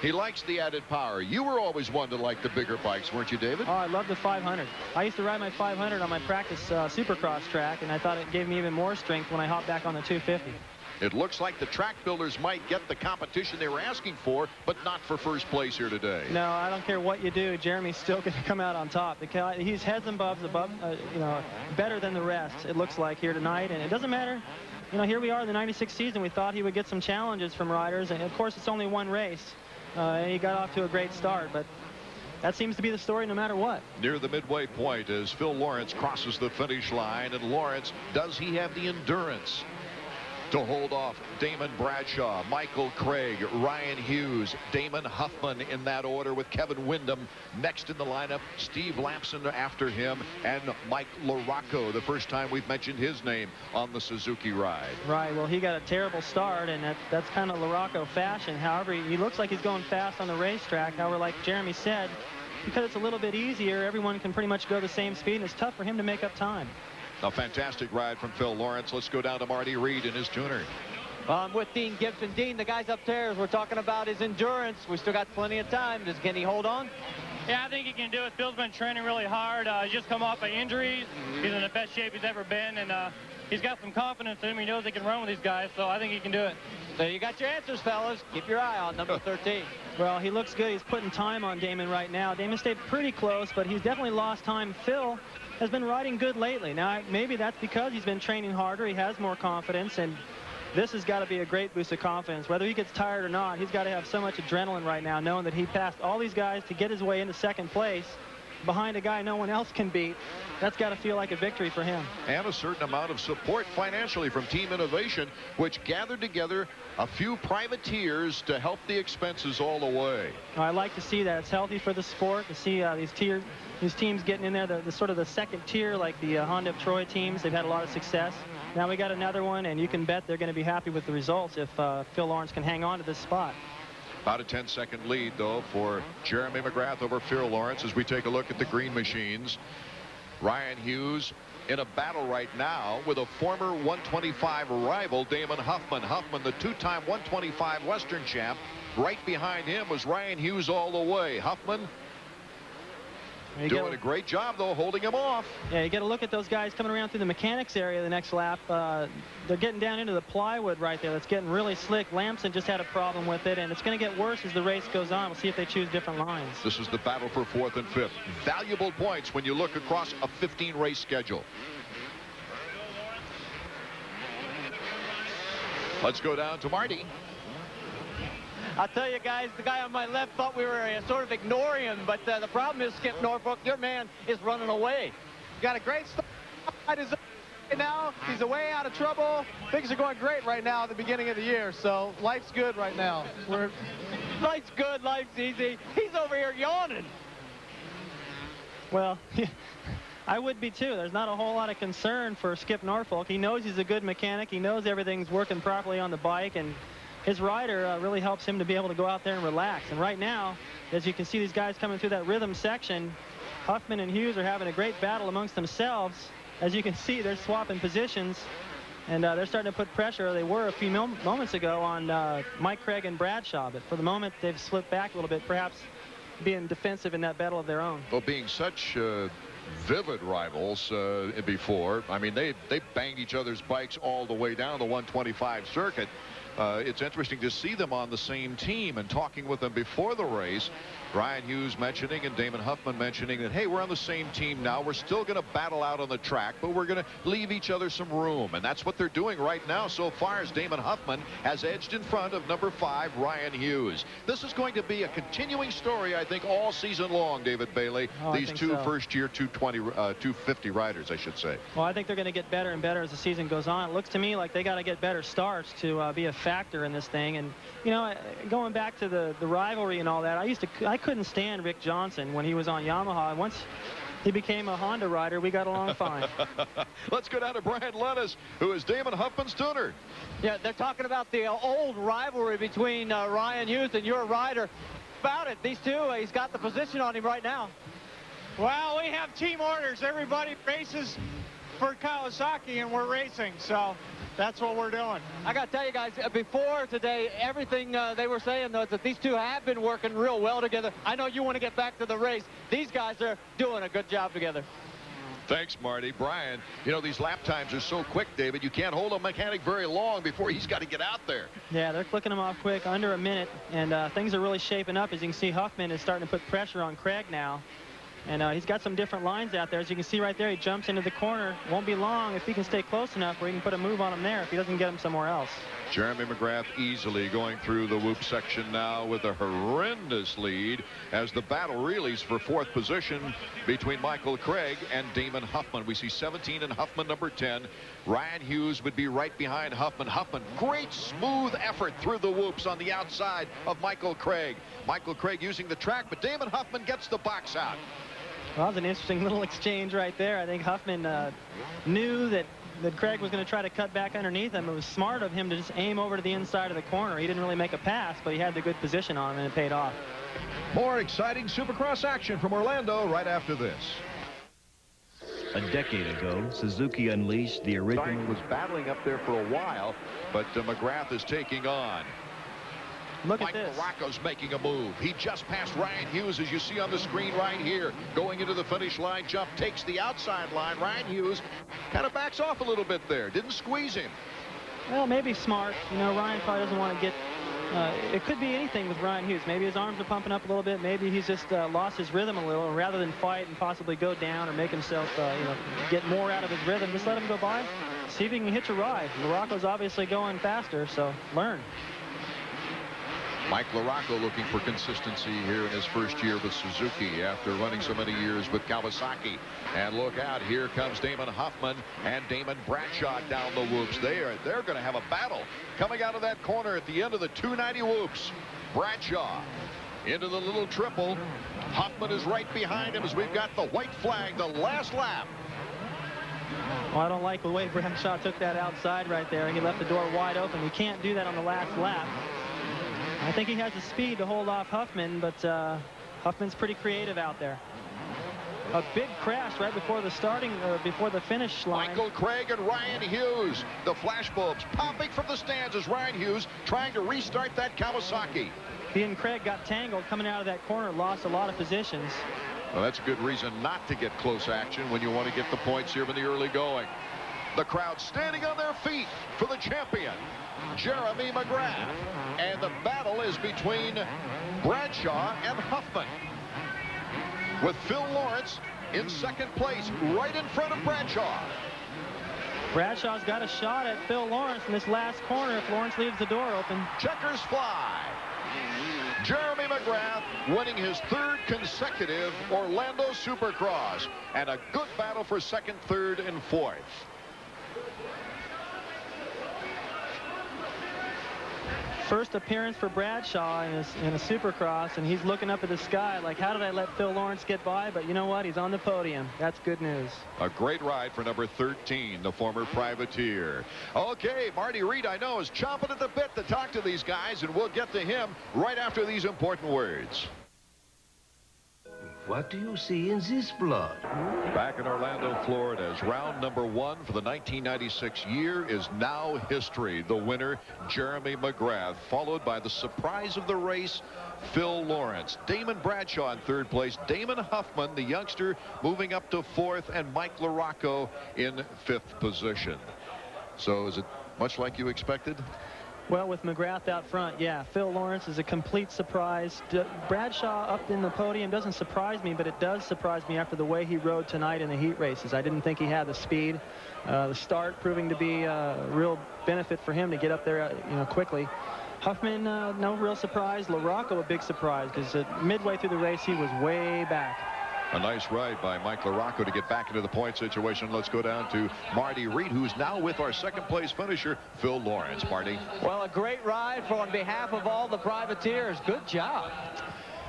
He likes the added power. You were always one to like the bigger bikes, weren't you, David? Oh, I love the 500. I used to ride my 500 on my practice Supercross track, and I thought it gave me even more strength when I hopped back on the 250. It looks like the track builders might get the competition they were asking for, but not for first place here today. No, I don't care what you do. Jeremy's still going to come out on top. He's heads and bubs above, you know, better than the rest, it looks like, here tonight. And it doesn't matter. You know, here we are in the 96 season. We thought he would get some challenges from riders. And, of course, it's only one race. And he got off to a great start, but that seems to be the story no matter what. Near the midway point as Phil Lawrence crosses the finish line, and Lawrence, does he have the endurance to hold off Damon Bradshaw, Michael Craig, Ryan Hughes, Damon Huffman in that order, with Kevin Windham next in the lineup, Steve Lampson after him, and Mike LaRocco, the first time we've mentioned his name on the Suzuki ride. Right, well, he got a terrible start, and that's kind of LaRocco fashion. However, he looks like he's going fast on the racetrack. However, like Jeremy said, because it's a little bit easier, everyone can pretty much go the same speed, and it's tough for him to make up time. A fantastic ride from Phil Lawrence. Let's go down to Marty Reed in his tuner. With Dean Gibson. Dean, the guys upstairs, we're talking about his endurance. We still got plenty of time. Can he hold on? Yeah, I think he can do it. Phil's been training really hard. He's just come off of injuries. He's in the best shape he's ever been, and he's got some confidence in him. He knows he can run with these guys, so I think he can do it. So you got your answers, fellas. Keep your eye on number 13. Well, he looks good. He's putting time on Damon right now. Damon stayed pretty close, but he's definitely lost time. Phil has been riding good lately. Now, maybe that's because he's been training harder. He has more confidence, and this has got to be a great boost of confidence. Whether he gets tired or not, he's got to have so much adrenaline right now, knowing that he passed all these guys to get his way into second place behind a guy no one else can beat. That's got to feel like a victory for him. And a certain amount of support financially from Team Innovation, which gathered together a few privateers to help the expenses all the way. I like to see that. It's healthy for the sport to see these teams getting in there, the sort of the second tier, like the Honda of Troy teams. They've had a lot of success. Now we got another one, and you can bet they're going to be happy with the results if Phil Lawrence can hang on to this spot. About a 10-second lead, though, for Jeremy McGrath over Phil Lawrence as we take a look at the green machines. Ryan Hughes in a battle right now with a former 125 rival, Damon Huffman. Huffman, the two-time 125 Western champ. Right behind him was Ryan Hughes all the way. Huffman doing a great job, though, holding him off. Yeah, you get a look at those guys coming around through the mechanics area the next lap. They're getting down into the plywood right there. That's getting really slick. Lamson just had a problem with it, and it's going to get worse as the race goes on. We'll see if they choose different lines. This is the battle for 4th and 5th. Valuable points when you look across a 15-race schedule. Let's go down to Marty. I'll tell you guys, the guy on my left thought we were sort of ignoring him, but the problem is, Skip Norfolk, your man is running away. Got a great start right now. He's away out of trouble. Things are going great right now at the beginning of the year, so life's good right now. Life's good, life's easy. He's over here yawning. Well, I would be too. There's not a whole lot of concern for Skip Norfolk. He knows he's a good mechanic. He knows everything's working properly on the bike, and his rider really helps him to be able to go out there and relax. And right now, as you can see these guys coming through that rhythm section, Huffman and Hughes are having a great battle amongst themselves. As you can see, they're swapping positions, and they're starting to put pressure. They were a few moments ago on Mike Craig and Bradshaw, but for the moment, they've slipped back a little bit, perhaps being defensive in that battle of their own. Well, being such vivid rivals before, I mean, they banged each other's bikes all the way down the 125 circuit. It's interesting to see them on the same team, and talking with them before the race, Ryan Hughes mentioning and Damon Huffman mentioning that, hey, we're on the same team now. We're still going to battle out on the track, but we're going to leave each other some room. And that's what they're doing right now so far, as Damon Huffman has edged in front of number 5, Ryan Hughes. This is going to be a continuing story, I think, all season long, David Bailey. These two first-year 250 riders, I should say. Well, I think they're going to get better and better as the season goes on. It looks to me like they got to get better starts to be a factor in this thing. And, you know, going back to the rivalry and all that, I couldn't stand Rick Johnson when he was on Yamaha. Once he became a Honda rider, we got along fine. Let's go down to Brian Lennis, who is Damon Huffman's tuner. Yeah, they're talking about the old rivalry between Ryan Hughes and your rider. About it, these two, he's got the position on him right now. Well, we have team orders. Everybody races for Kawasaki, and we're racing, so that's what we're doing. I got to tell you guys, before today, everything they were saying, though, is that these two have been working real well together. I know you want to get back to the race. These guys are doing a good job together. Thanks, Marty. Brian, you know, these lap times are so quick, David. You can't hold a mechanic very long before he's got to get out there. Yeah, they're clicking them off quick, under a minute, and things are really shaping up. As you can see, Huffman is starting to put pressure on Craig now. And he's got some different lines out there. As you can see right there, he jumps into the corner. Won't be long if he can stay close enough where he can put a move on him there if he doesn't get him somewhere else. Jeremy McGrath easily going through the whoop section now with a horrendous lead as the battle reelies for 4th position between Michael Craig and Damon Huffman. We see 17 and Huffman number 10. Ryan Hughes would be right behind Huffman. Huffman, great smooth effort through the whoops on the outside of Michael Craig. Michael Craig using the track, but Damon Huffman gets the box out. Well, that was an interesting little exchange right there. I think Huffman knew that Craig was going to try to cut back underneath him. It was smart of him to just aim over to the inside of the corner. He didn't really make a pass, but he had the good position on him, and it paid off. More exciting Supercross action from Orlando right after this. A decade ago, Suzuki unleashed the original. Was battling up there for a while, but McGrath is taking on. Look Mike at this. Morocco's making a move. He just passed Ryan Hughes, as you see on the screen right here. Going into the finish line, jump, takes the outside line. Ryan Hughes kind of backs off a little bit there. Didn't squeeze him. Well, maybe smart. You know, Ryan probably doesn't want to get... it could be anything with Ryan Hughes. Maybe his arms are pumping up a little bit. Maybe he's just lost his rhythm a little. And rather than fight and possibly go down or make himself, you know, get more out of his rhythm, just let him go by. See if he can hitch a ride. Morocco's obviously going faster, so learn. Mike Morocco looking for consistency here in his first year with Suzuki after running so many years with Kawasaki. And look out, here comes Damon Huffman and Damon Bradshaw down the whoops. They're going to have a battle coming out of that corner at the end of the 290 whoops. Bradshaw into the little triple. Huffman is right behind him as we've got the white flag, the last lap. Well, I don't like the way Bradshaw took that outside right there. He left the door wide open. He can't do that on the last lap. I think he has the speed to hold off Huffman, but Huffman's pretty creative out there. A big crash right before before the finish line. Michael Craig and Ryan Hughes. The flashbulbs popping from the stands as Ryan Hughes trying to restart that Kawasaki. He and Craig got tangled coming out of that corner, lost a lot of positions. Well, that's a good reason not to get close action when you want to get the points here in the early going. The crowd standing on their feet for the champion, Jeremy McGrath. And the battle is between Bradshaw and Huffman, with Phil Lawrence in second place right in front of Bradshaw. Bradshaw's got a shot at Phil Lawrence in this last corner if Lawrence leaves the door open. Checkers fly. Jeremy McGrath winning his third consecutive Orlando Supercross, and a good battle for second, third, and fourth. First appearance for Bradshaw in a Supercross, and he's looking up at the sky like, how did I let Phil Lawrence get by? But you know what? He's on the podium. That's good news. A great ride for number 13, the former privateer. Okay, Marty Reed, I know, is chomping at the bit to talk to these guys, and we'll get to him right after these important words. What do you see in this blood? Back in Orlando, Florida, as round number 1 for the 1996 year is now history. The winner, Jeremy McGrath, followed by the surprise of the race, Phil Lawrence. Damon Bradshaw in third place. Damon Huffman, the youngster, moving up to fourth, and Mike LaRocco in fifth position. So is it much like you expected? Well, with McGrath out front, yeah. Phil Lawrence is a complete surprise. Bradshaw up in the podium doesn't surprise me, but it does surprise me after the way he rode tonight in the heat races. I didn't think he had the speed. The start proving to be a real benefit for him to get up there, quickly. Huffman, no real surprise. LaRocco, a big surprise, because midway through the race, he was way back. A nice ride by Mike LaRocco to get back into the point situation. Let's go down to Marty Reed, who's now with our second place finisher, Phil Lawrence. Marty. Well, a great ride on behalf of all the privateers. Good job.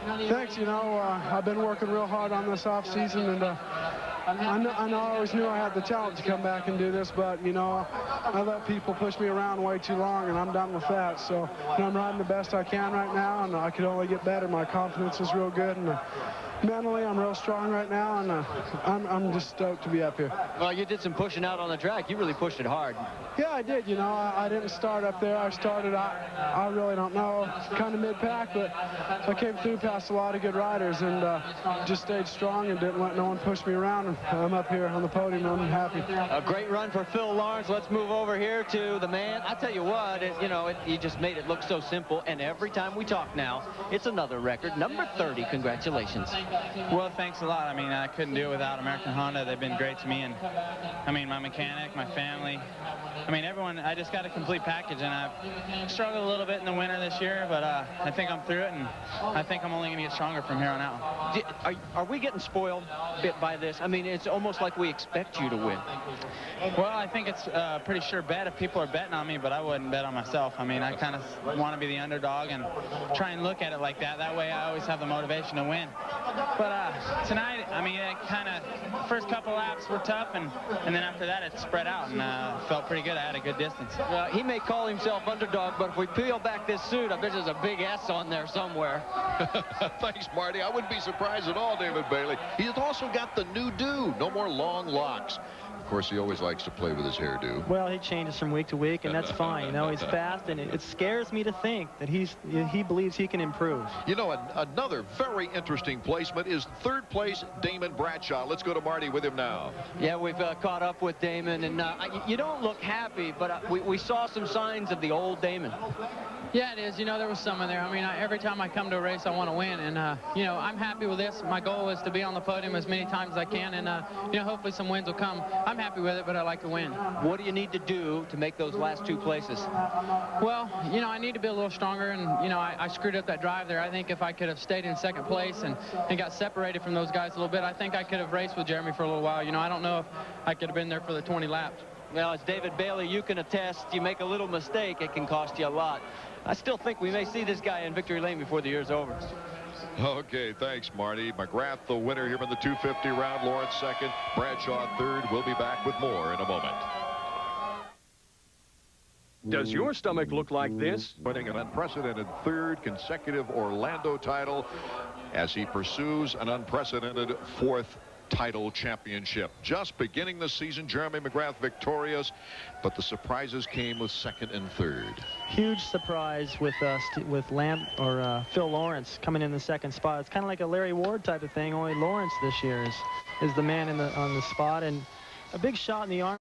Thanks. I've been working real hard on this off season, and I always knew I had the talent to come back and do this, but I let people push me around way too long, and I'm done with that. So I'm riding the best I can right now, and I could only get better. My confidence is real good, and mentally, I'm real strong right now, and I'm just stoked to be up here. Well, you did some pushing out on the track. You really pushed it hard. Yeah, I did. I didn't start up there. I started, I really don't know, kind of mid-pack, but I came through past a lot of good riders and just stayed strong and didn't let no one push me around. And I'm up here on the podium, and I'm happy. A great run for Phil Lawrence. Let's move over here to the man. I tell you what, he just made it look so simple, and every time we talk now, it's another record. Number 30. Congratulations. Well, thanks a lot. I mean, I couldn't do it without American Honda. They've been great to me, and my mechanic, my family. Everyone. I just got a complete package, and I've struggled a little bit in the winter this year, but I think I'm through it, and I think I'm only going to get stronger from here on out. Are we getting spoiled a bit by this? It's almost like we expect you to win. Well, I think it's a pretty sure bet if people are betting on me, but I wouldn't bet on myself. I kind of want to be the underdog and try and look at it like that. That way I always have the motivation to win. But tonight, it kind of, first couple laps were tough, and then after that it spread out, and felt pretty good. I had a good distance. He may call himself underdog, but if we peel back this suit, I bet there's a big S on there somewhere. Thanks, Marty. I wouldn't be surprised at all, David Bailey. He's also got the new do. No more long locks. Of course, he always likes to play with his hairdo. Well, he changes from week to week, and that's fine. He's fast, and it scares me to think that he believes he can improve. Another very interesting placement is third place, Damon Bradshaw. Let's go to Marty with him now. Yeah, we've caught up with Damon, and you don't look happy, but we saw some signs of the old Damon. Yeah, it is. There was some in there. Every time I come to a race, I want to win, and I'm happy with this. My goal is to be on the podium as many times as I can, and hopefully some wins will come. I'm happy with it, but I like to win. What do you need to do to make those last two places? Well, I need to be a little stronger, and I screwed up that drive there. I think if I could have stayed in second place and got separated from those guys a little bit, I think I could have raced with Jeremy for a little while. I don't know if I could have been there for the 20 laps. Well, as David Bailey, you can attest, you make a little mistake, it can cost you a lot. I still think we may see this guy in victory lane before the year's over. Okay, thanks, Marty. McGrath, the winner here in the 250 round. Lawrence second. Bradshaw third. We'll be back with more in a moment. Does your stomach look like this? Winning an unprecedented third consecutive Orlando title as he pursues an unprecedented fourth title championship. Just beginning the season, Jeremy McGrath victorious, but the surprises came with second and third. Huge surprise with Phil Lawrence coming in the second spot. It's kind of like a Larry Ward type of thing, only Lawrence this year is the man on the spot, and a big shot in the arm.